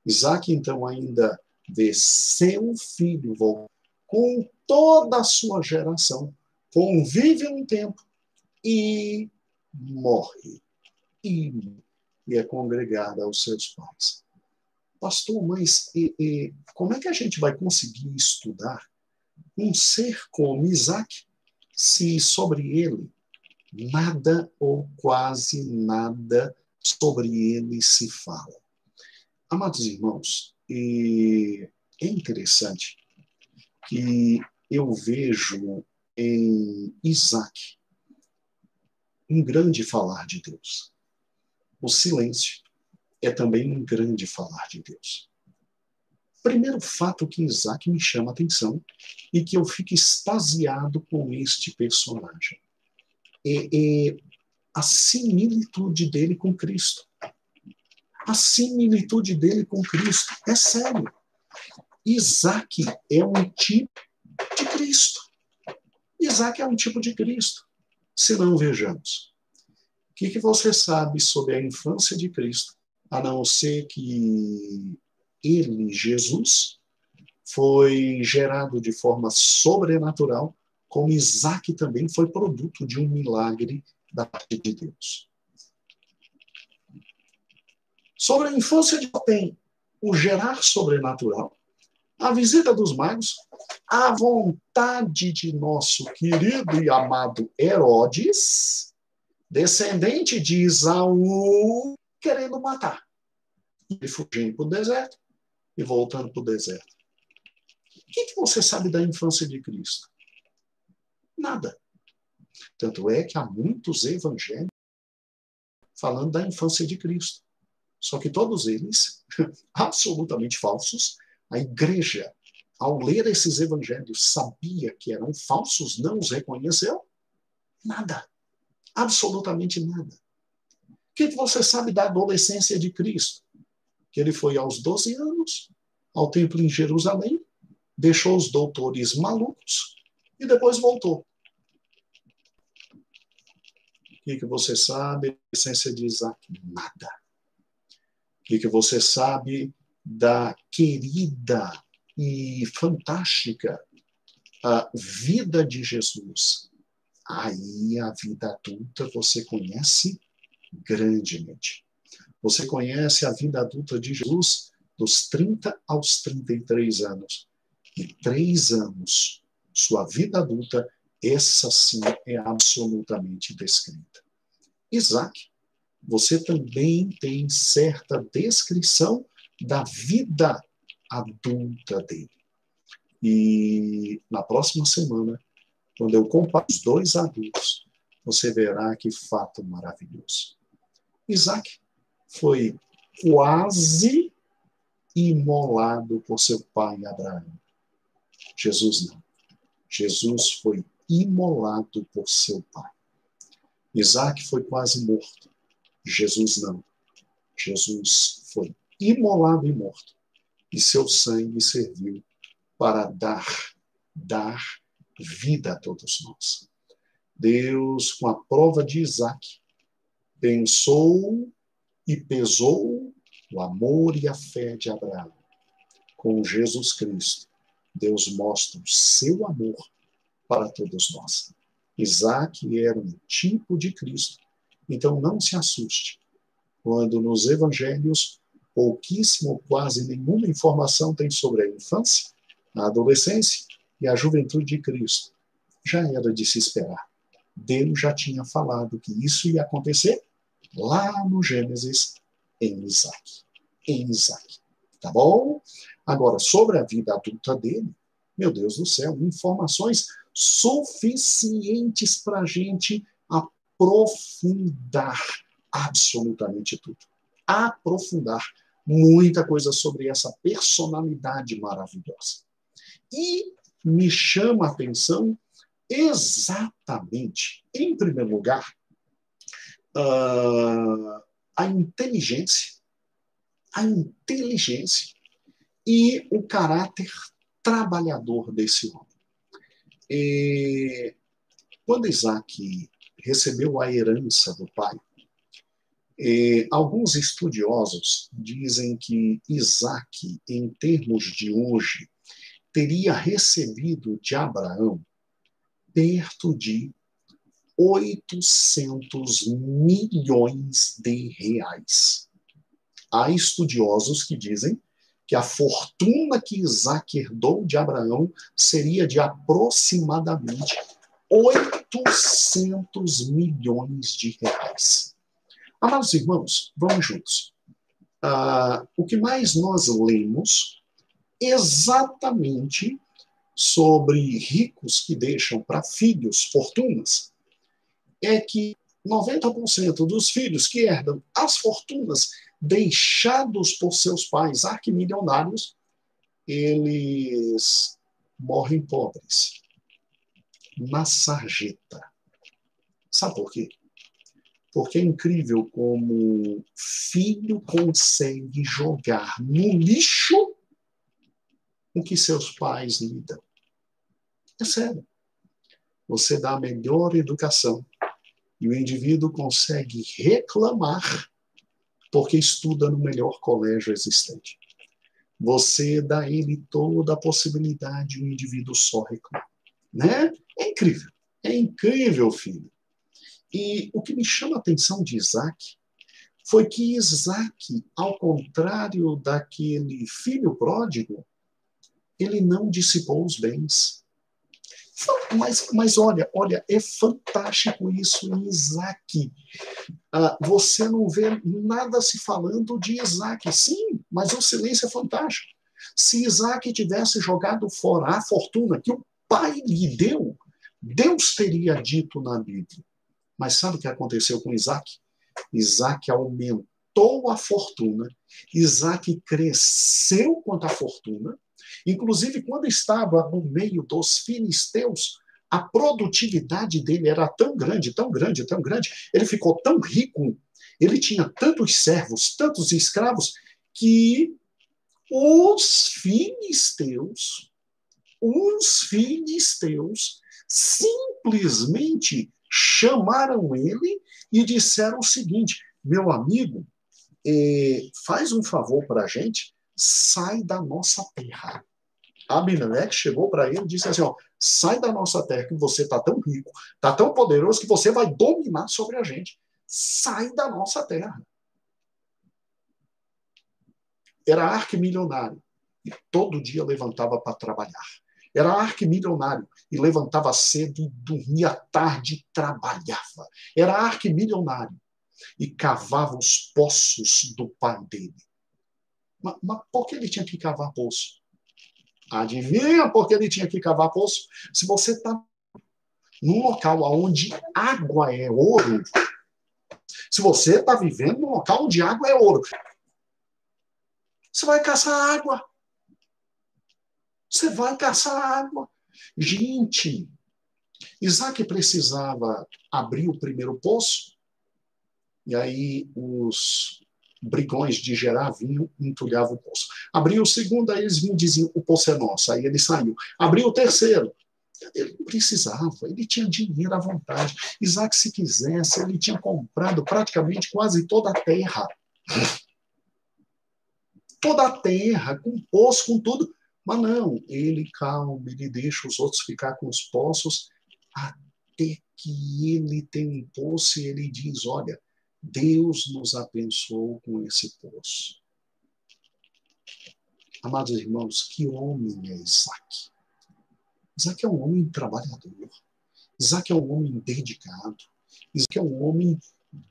Isaac, então, ainda vê seu filho voltar com toda a sua geração, convive um tempo e morre. E é congregado aos seus pais. Pastor, mas como é que a gente vai conseguir estudar um ser como Isaac se sobre ele nada ou quase nada sobre ele se fala? Amados irmãos, é interessante que eu vejo em Isaac um grande falar de Deus. O silêncio é também um grande falar de Deus. Primeiro fato que Isaac me chama a atenção e que eu fico extasiado com este personagem é a similitude dele com Cristo. A similitude dele com Cristo. É sério. Isaac é um tipo de Cristo. Isaac é um tipo de Cristo. Se não, vejamos. O que você sabe sobre a infância de Cristo, a não ser que ele, Jesus, foi gerado de forma sobrenatural, como Isaac também foi produto de um milagre da parte de Deus. Sobre a infância de tem o gerar sobrenatural, a visita dos magos, a vontade de nosso querido e amado Herodes, descendente de Esaú, querendo matar. Ele fugindo para o deserto e voltando para o deserto. O que você sabe da infância de Cristo? Nada. Tanto é que há muitos evangelhos falando da infância de Cristo. Só que todos eles, absolutamente falsos, a igreja, ao ler esses evangelhos, sabia que eram falsos, não os reconheceu? Nada. Absolutamente nada. O que você sabe da adolescência de Cristo? Que ele foi aos 12 anos ao templo em Jerusalém, deixou os doutores malucos e depois voltou. O que você sabe da adolescência de Isaac? Nada. O que você sabe da querida e fantástica vida de Jesus? Aí a vida adulta você conhece grandemente. Você conhece a vida adulta de Jesus dos 30 aos 33 anos. E 3 anos, sua vida adulta, essa sim é absolutamente descrita. Isaac, você também tem certa descrição da vida adulta dele. E na próxima semana, quando eu comparo os dois adultos, você verá que fato maravilhoso. Isaac foi quase imolado por seu pai Abraão. Jesus não. Jesus foi imolado por seu pai. Isaac foi quase morto. Jesus não. Jesus foi imolado e morto. E seu sangue serviu para dar vida a todos nós. Deus, com a prova de Isaac, pensou e pesou o amor e a fé de Abraão. Com Jesus Cristo, Deus mostra o seu amor para todos nós. Isaac era um tipo de Cristo. Então não se assuste quando nos evangelhos pouquíssimo, quase nenhuma informação tem sobre a infância, a adolescência e a juventude de Cristo. Já era de se esperar. Deus já tinha falado que isso ia acontecer lá no Gênesis, em Isaac. Em Isaac. Tá bom? Agora, sobre a vida adulta dele, meu Deus do céu, informações suficientes para a gente aprofundar absolutamente tudo. Aprofundar muita coisa sobre essa personalidade maravilhosa. E me chama a atenção exatamente, em primeiro lugar, a inteligência e o caráter trabalhador desse homem. Quando Isaac recebeu a herança do pai, alguns estudiosos dizem que Isaac, em termos de hoje, teria recebido de Abraão perto de 800 milhões de reais. Há estudiosos que dizem que a fortuna que Isaac herdou de Abraão seria de aproximadamente 800 milhões de reais. Amados irmãos, vamos juntos. O que mais nós lemos exatamente sobre ricos que deixam para filhos fortunas é que 90% dos filhos que herdam as fortunas deixados por seus pais arquimilionários, eles morrem pobres, na sarjeta. Sabe por quê? Porque é incrível como filho consegue jogar no lixo o que seus pais lhe dão. É sério. Você dá a melhor educação e o indivíduo consegue reclamar porque estuda no melhor colégio existente. Você dá a ele toda a possibilidade e o indivíduo só reclama. Né? É incrível, filho. E o que me chama a atenção de Isaac foi que Isaac, ao contrário daquele filho pródigo, ele não dissipou os bens. Mas olha, é fantástico isso em Isaac. Você não vê nada se falando de Isaac. Sim, mas o silêncio é fantástico. Se Isaac tivesse jogado fora a fortuna que o pai lhe deu, Deus teria dito na Bíblia. Mas sabe o que aconteceu com Isaac? Isaac aumentou a fortuna, Isaac cresceu quanto à fortuna, inclusive quando estava no meio dos filisteus, a produtividade dele era tão grande, tão grande, tão grande, ele ficou tão rico, ele tinha tantos servos, tantos escravos, que os filisteus simplesmente chamaram ele e disseram o seguinte: meu amigo, faz um favor para a gente, sai da nossa terra. Abimeleque chegou para ele e disse assim: sai da nossa terra, que você está tão rico, está tão poderoso, que você vai dominar sobre a gente. Sai da nossa terra. Era arquimilionário e todo dia levantava para trabalhar. Era arquimilionário e levantava cedo e dormia tarde e trabalhava. Era arquimilionário e cavava os poços do pai dele. Mas por que ele tinha que cavar poço? Adivinha por que ele tinha que cavar poço? Se você está num local onde água é ouro, se você está vivendo num local onde água é ouro, você vai caçar água. Você vai caçar água. Gente, Isaac precisava abrir o primeiro poço, e aí os brigões de Gerar vinham e entulhavam o poço. Abriu o segundo, aí eles vinham e diziam: o poço é nosso. Aí ele saiu. Abriu o terceiro. Ele não precisava, ele tinha dinheiro à vontade. Isaac, se quisesse, ele tinha comprado praticamente quase toda a terra. Toda a terra, com poço, com tudo. Mas não, ele calma, ele deixa os outros ficar com os poços, até que ele tem um poço e ele diz: olha, Deus nos abençoou com esse poço. Amados irmãos, que homem é Isaac? Isaac é um homem trabalhador. Isaac é um homem dedicado. Isaac é um homem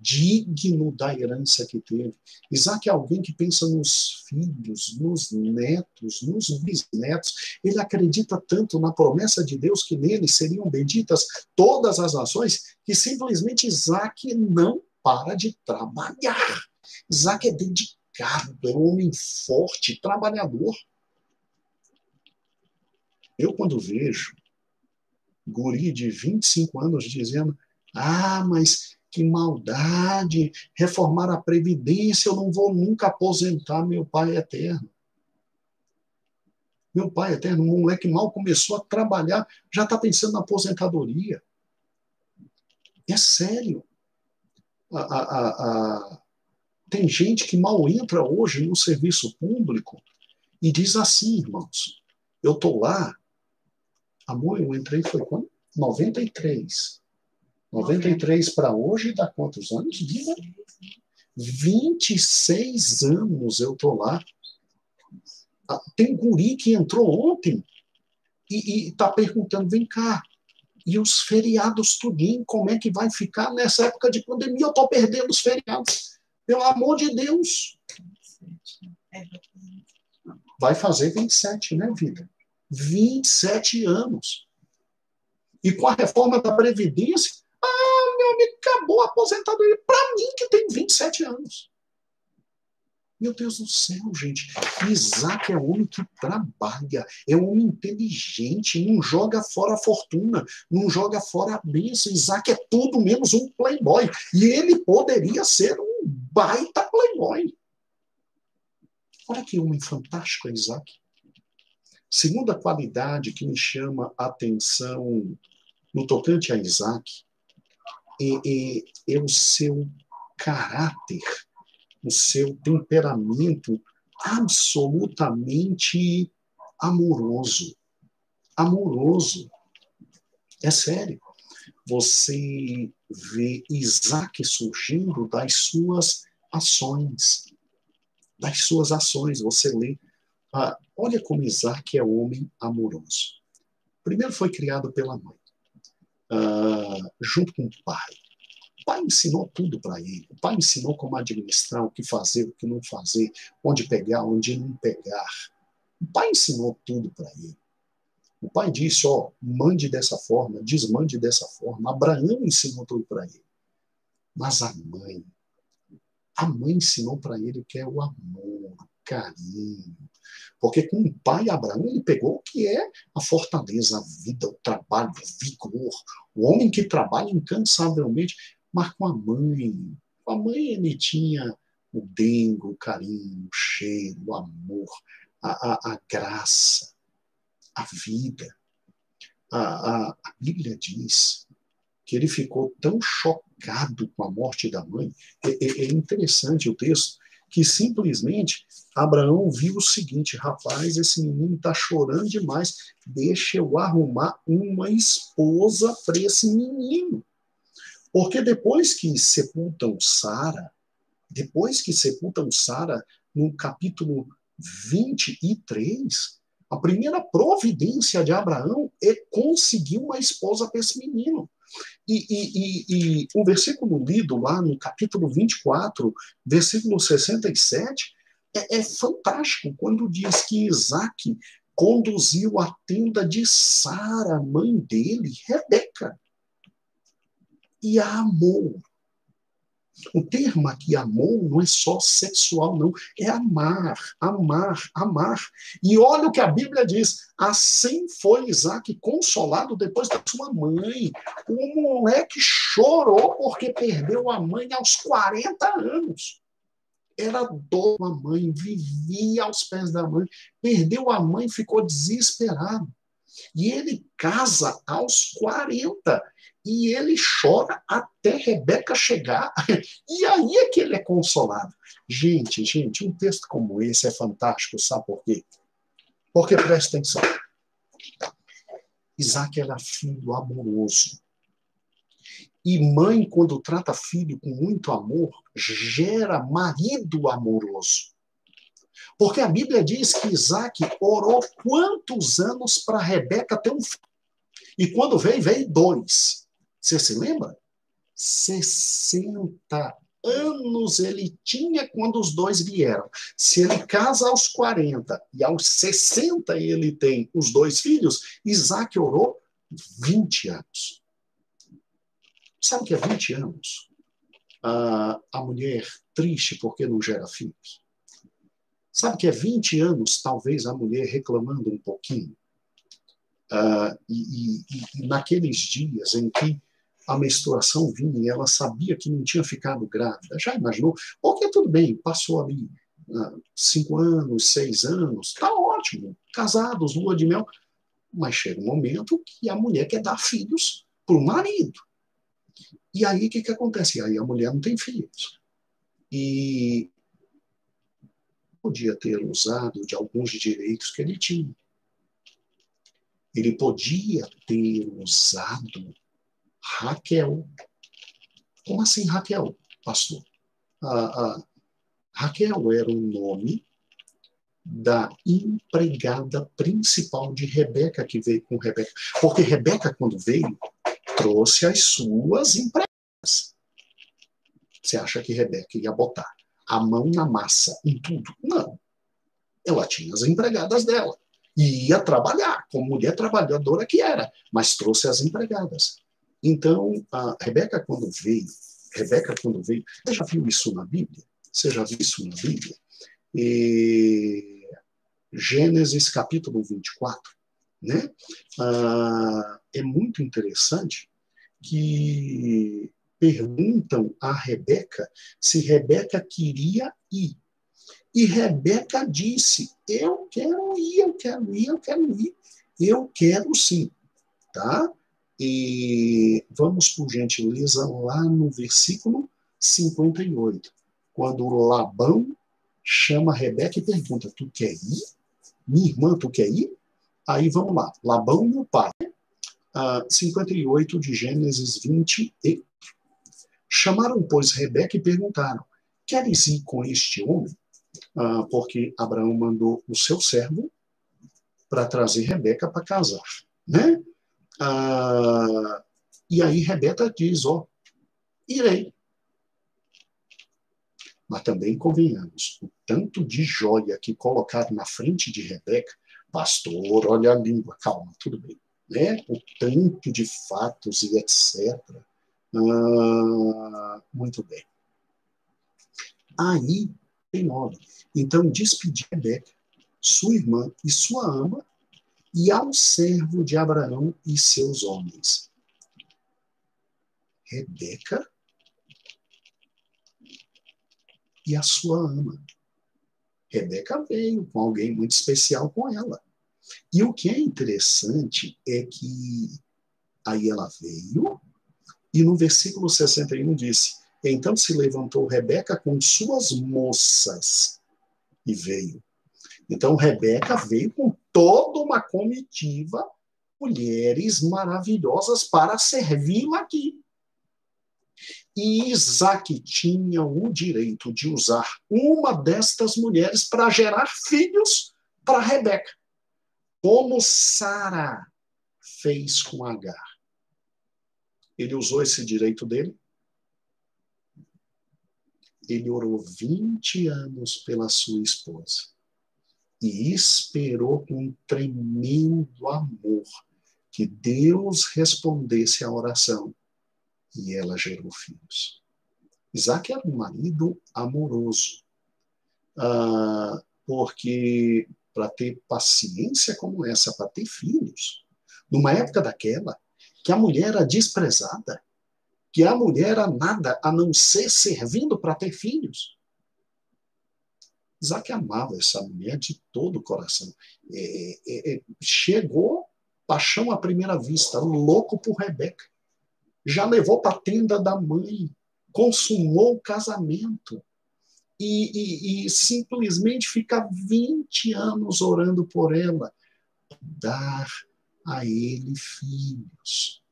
digno da herança que teve. Isaac é alguém que pensa nos filhos, nos netos, nos bisnetos. Ele acredita tanto na promessa de Deus que nele seriam benditas todas as nações, que simplesmente Isaac não para de trabalhar. Isaac é dedicado, é um homem forte, trabalhador. Eu, quando vejo guri de 25 anos dizendo: mas que maldade, reformar a Previdência, eu não vou nunca aposentar, meu pai eterno. Meu pai eterno, um moleque mal começou a trabalhar, já está pensando na aposentadoria. É sério. Tem gente que mal entra hoje no serviço público e diz assim, irmãos, eu estou lá, amor, eu entrei foi quando? 93. 93 para hoje dá quantos anos? 26 anos eu estou lá. Tem guri que entrou ontem e está perguntando, vem cá, e os feriados tudinho, como é que vai ficar nessa época de pandemia? Eu estou perdendo os feriados. Pelo amor de Deus. Vai fazer 27, né, vida? 27 anos. E com a reforma da Previdência, meu amigo, acabou a aposentadoria. Para mim, que tem 27 anos. Meu Deus do céu, gente. Isaac é um homem que trabalha, é um homem inteligente, não joga fora a fortuna, não joga fora a bênção. Isaac é tudo menos um playboy. E ele poderia ser um baita playboy. Olha que homem fantástico é Isaac. Segunda qualidade que me chama a atenção no tocante a Isaac é o seu caráter, o seu temperamento absolutamente amoroso. Amoroso. É sério. Você vê Isaac surgindo das suas ações. Das suas ações. Você lê. Olha como Isaac é homem amoroso. Primeiro foi criado pela mãe. Junto com o pai. O pai ensinou tudo para ele. O pai ensinou como administrar, o que fazer, o que não fazer, onde pegar, onde não pegar. O pai ensinou tudo para ele. O pai disse, mande dessa forma, desmande dessa forma. Abraão ensinou tudo para ele. Mas a mãe ensinou para ele o que é o amor, o carinho. Porque com o pai Abraão, ele pegou o que é a fortaleza, a vida, o trabalho, o vigor. O homem que trabalha incansavelmente. Mas com a mãe ele tinha o dengo, o carinho, o cheiro, o amor, a graça, a vida. A Bíblia diz que ele ficou tão chocado com a morte da mãe. É interessante o texto, que simplesmente Abraão viu o seguinte: rapaz, esse menino está chorando demais, deixa eu arrumar uma esposa para esse menino. Porque depois que sepultam Sara, no capítulo 23, a primeira providência de Abraão é conseguir uma esposa para esse menino. E o versículo lido lá no capítulo 24, versículo 67, é fantástico, quando diz que Isaac conduziu a tenda de Sara, mãe dele, Rebeca, e a amou. O termo aqui, amor, não é só sexual, não. É amar, amar, amar. E olha o que a Bíblia diz. Assim foi Isaac consolado depois da sua mãe. O moleque chorou porque perdeu a mãe aos 40 anos. Era dor da mãe, vivia aos pés da mãe. Perdeu a mãe, ficou desesperado. E ele casa aos 40. E ele chora até Rebeca chegar. E aí é que ele é consolado. Gente, um texto como esse é fantástico. Sabe por quê? Porque presta atenção. Isaac era filho amoroso. E mãe, quando trata filho com muito amor, gera marido amoroso. Porque a Bíblia diz que Isaac orou quantos anos para Rebeca ter um filho? E quando veio 2. Você se lembra? 60 anos ele tinha quando os dois vieram. Se ele casa aos 40 e aos 60 ele tem os dois filhos, Isaac orou 20 anos. Sabe o que é 20 anos? A mulher triste porque não gera filhos. Sabe o que é 20 anos, talvez, a mulher reclamando um pouquinho? E naqueles dias em que a menstruação vinha e ela sabia que não tinha ficado grávida, já imaginou? Porque tudo bem, passou ali 5 anos, 6 anos, tá ótimo, casados, lua de mel, mas chega um momento que a mulher quer dar filhos para o marido. E aí o que acontece? Aí a mulher não tem filhos. E podia ter usado de alguns direitos que ele tinha. Ele podia ter usado Raquel. Como assim Raquel, pastor? Raquel era o nome da empregada principal de Rebeca, que veio com Rebeca. Porque Rebeca, quando veio, trouxe as suas empregadas. Você acha que Rebeca ia botar a mão na massa em tudo? Não. Ela tinha as empregadas dela. E ia trabalhar, como mulher trabalhadora que era, mas trouxe as empregadas. Então, a Rebeca, quando veio, você já viu isso na Bíblia? Você já viu isso na Bíblia? Gênesis capítulo 24, né? É muito interessante que perguntam a Rebeca se Rebeca queria ir. E Rebeca disse, eu quero ir, eu quero ir, eu quero ir. Eu quero sim, tá? E vamos, por gentileza, lá no versículo 58, quando Labão chama Rebeca e pergunta, tu quer ir? Minha irmã, tu quer ir? Aí vamos lá, Labão e o pai. 58 de Gênesis 20. Chamaram, pois, Rebeca e perguntaram, queres ir com este homem? Porque Abraão mandou o seu servo para trazer Rebeca para casar, né? E aí Rebeca diz, irei. Mas também convenhamos, o tanto de joia que colocaram na frente de Rebeca, pastor, olha a língua, calma, tudo bem, né? O tanto de fatos e etc. Muito bem. Aí tem 9. Então, despedi Rebeca, sua irmã e sua ama, e ao servo de Abraão e seus homens. Rebeca e a sua ama. Rebeca veio com alguém muito especial com ela. E o que é interessante é que aí ela veio, e no versículo 61 disse, então se levantou Rebeca com suas moças e veio. Então Rebeca veio com toda uma comitiva, mulheres maravilhosas para servi-la aqui. E Isaac tinha o direito de usar uma destas mulheres para gerar filhos para Rebeca, como Sara fez com Agar. Ele usou esse direito dele. Ele orou 20 anos pela sua esposa e esperou com um tremendo amor que Deus respondesse à oração. E ela gerou filhos. Isaac era um marido amoroso, porque para ter paciência como essa, para ter filhos, numa época daquela, que a mulher era desprezada, que a mulher era nada a não ser servindo para ter filhos. Isaac amava essa mulher de todo o coração. Chegou paixão à primeira vista, louco por Rebeca. Já levou para a tenda da mãe, consumou o casamento e simplesmente fica 20 anos orando por ela, dar a ele filhos.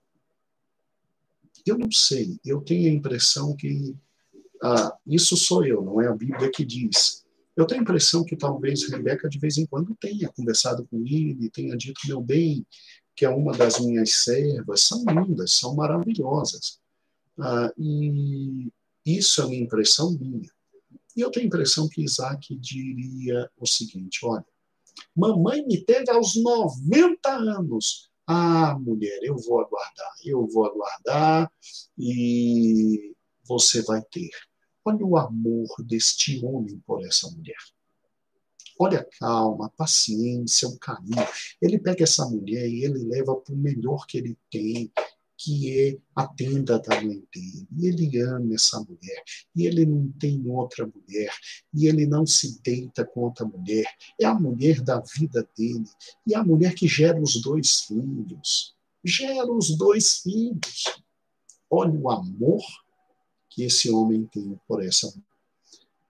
Eu não sei, eu tenho a impressão que isso sou eu, não é a Bíblia que diz. Eu tenho a impressão que talvez Rebeca de vez em quando tenha conversado com ele, tenha dito, meu bem, que é uma das minhas servas, são lindas, são maravilhosas. E isso é uma impressão minha. E eu tenho a impressão que Isaac diria o seguinte: olha, mamãe me teve aos 90 anos. Ah, mulher, eu vou aguardar e você vai ter. Olha o amor deste homem por essa mulher. Olha a calma, a paciência, o carinho. Ele pega essa mulher e ele leva para o melhor que ele tem, que é a tenda da mãe dele. E ele ama essa mulher. E ele não tem outra mulher. E ele não se deita com outra mulher. É a mulher da vida dele. E é a mulher que gera os 2 filhos. Gera os 2 filhos. Olha o amor que esse homem tem por essa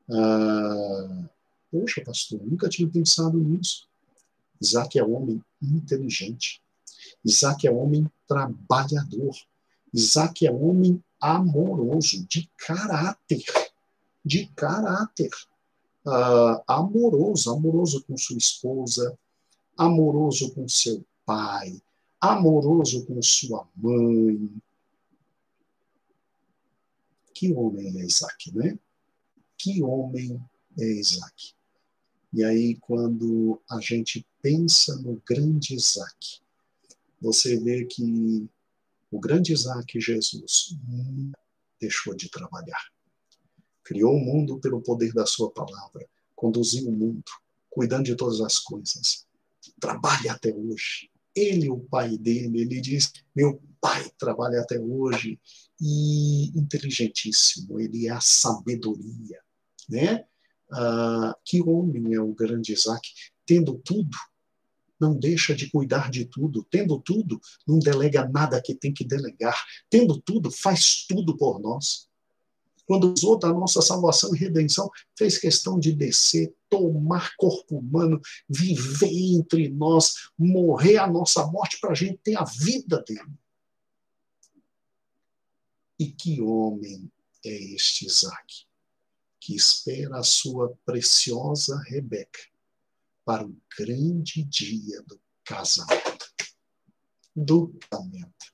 mulher. Poxa, pastor, nunca tinha pensado nisso. Isaac é homem inteligente. Isaac é homem trabalhador. Isaac é homem amoroso, de caráter. De caráter. Amoroso com sua esposa, amoroso com seu pai, amoroso com sua mãe. Que homem é Isaac, né? Que homem é Isaac. E aí, quando a gente pensa no grande Isaac, você vê que o grande Isaac, Jesus, nunca deixou de trabalhar. Criou o mundo pelo poder da sua palavra, conduziu o mundo, cuidando de todas as coisas. Trabalha até hoje. Ele, o pai dele, ele diz, meu pai trabalha até hoje. E inteligentíssimo, ele é a sabedoria, né? Que homem é o grande Isaac? Tendo tudo, não deixa de cuidar de tudo. Tendo tudo, não delega nada que tem que delegar. Tendo tudo, faz tudo por nós. Quando usou da nossa salvação e redenção, fez questão de descer, tomar corpo humano, viver entre nós, morrer a nossa morte para a gente ter a vida dele. E que homem é este Isaac, que espera a sua preciosa Rebeca para o grande dia do casamento. Do casamento.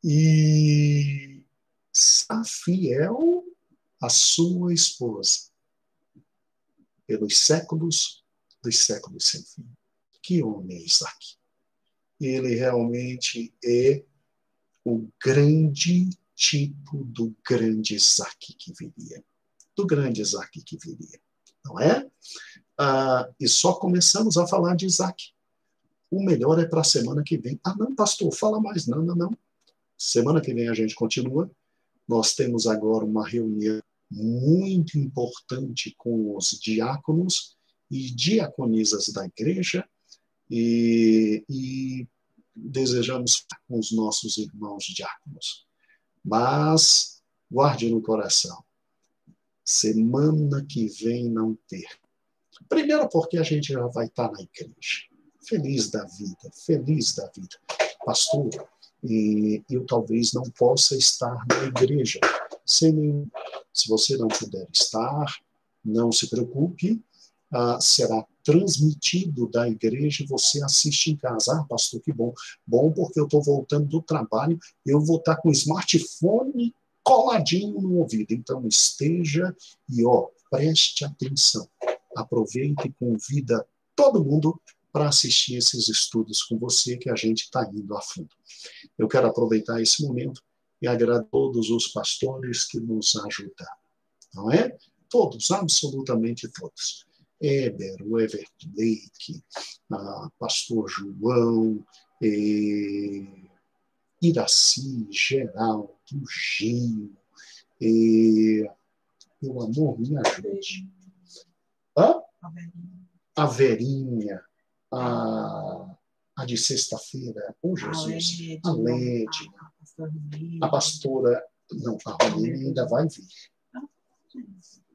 E está fiel à sua esposa pelos séculos dos séculos sem fim. Que homem é Isaac? Ele realmente é o grande tipo do grande Isaac que viria. Do grande Isaac que viria. Não é? E só começamos a falar de Isaac. O melhor é para a semana que vem. Não, pastor, fala mais. Não. Semana que vem a gente continua. Nós temos agora uma reunião muito importante com os diáconos e diaconisas da igreja e desejamos com os nossos irmãos diáconos. Mas guarde no coração. Semana que vem não ter. Primeiro porque a gente já vai estar na igreja. Feliz da vida. Pastor, eu talvez não possa estar na igreja. Se você não puder estar, não se preocupe, será transmitido da igreja e você assiste em casa. Pastor, que bom. Bom, porque eu estou voltando do trabalho, eu vou estar com o smartphone coladinho no ouvido. Então, esteja e, preste atenção. Aproveite e convida todo mundo para assistir esses estudos com você, que a gente está indo a fundo. Eu quero aproveitar esse momento e agradecer a todos os pastores que nos ajudaram. Não é? Todos, absolutamente todos. Éber, o Everett Lake, pastor João, Iraci, Geraldo, Gil, meu amor, me ajude. A Verinha, a de sexta-feira, Jesus, a Lede, a pastora, não, a Romina ainda vai vir.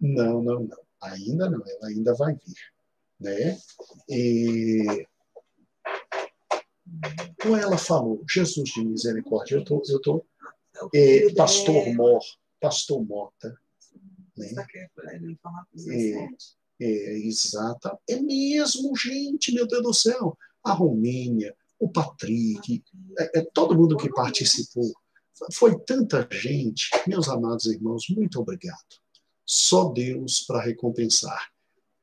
Não, ainda não, ela ainda vai vir, né? Como ela falou, Jesus de misericórdia, eu tô Pastor Mota, né? Exata. É mesmo, gente, meu Deus do céu. A Romênia, o Patrick, todo mundo que participou. Foi tanta gente, meus amados irmãos, muito obrigado. Só Deus para recompensar.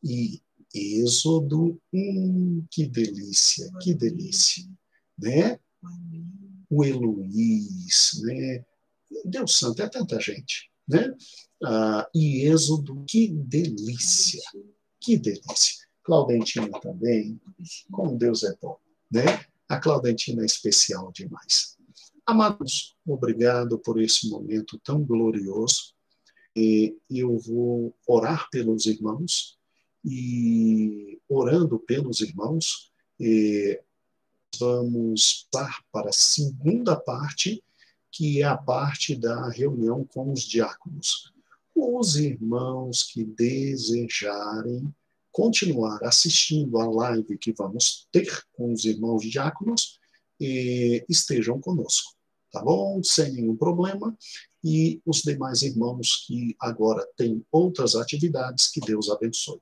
E Êxodo, que delícia, que delícia, né? O Heloís, né? Deus santo, é tanta gente, né? E Êxodo, que delícia, que delícia. Claudentina também, como Deus é bom, né? A Claudentina é especial demais. Amados, obrigado por esse momento tão glorioso. E eu vou orar pelos irmãos e orando pelos irmãos, vamos passar para a segunda parte, que é a parte da reunião com os diáconos. Os irmãos que desejarem continuar assistindo a live que vamos ter com os irmãos diáconos, estejam conosco, tá bom? Sem nenhum problema. E os demais irmãos que agora têm outras atividades, que Deus abençoe.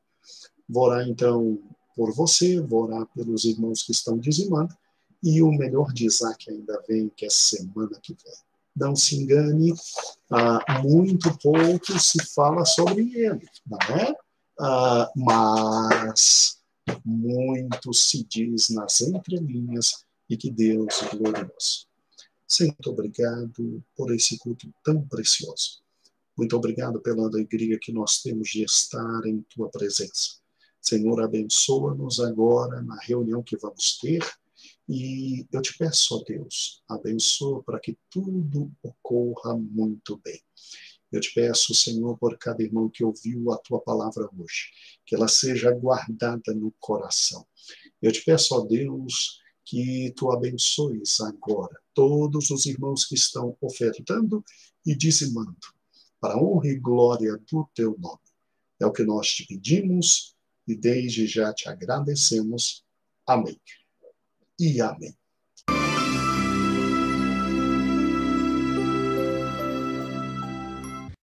Vou orar, então, por você, vou orar pelos irmãos que estão dizimando, e o melhor de Isaac ainda vem, que é semana que vem. Não se engane, muito pouco se fala sobre ele, não é? Mas muito se diz nas entrelinhas, e que Deus é glorioso. Senhor, muito obrigado por esse culto tão precioso. Muito obrigado pela alegria que nós temos de estar em tua presença. Senhor, abençoa-nos agora na reunião que vamos ter. E eu te peço, ó Deus, abençoa para que tudo ocorra muito bem. Eu te peço, Senhor, por cada irmão que ouviu a tua palavra hoje, que ela seja guardada no coração. Eu te peço, ó Deus, que tu abençoes agora todos os irmãos que estão ofertando e dizimando, para a honra e glória do teu nome. É o que nós te pedimos e desde já te agradecemos. Amém. E amém.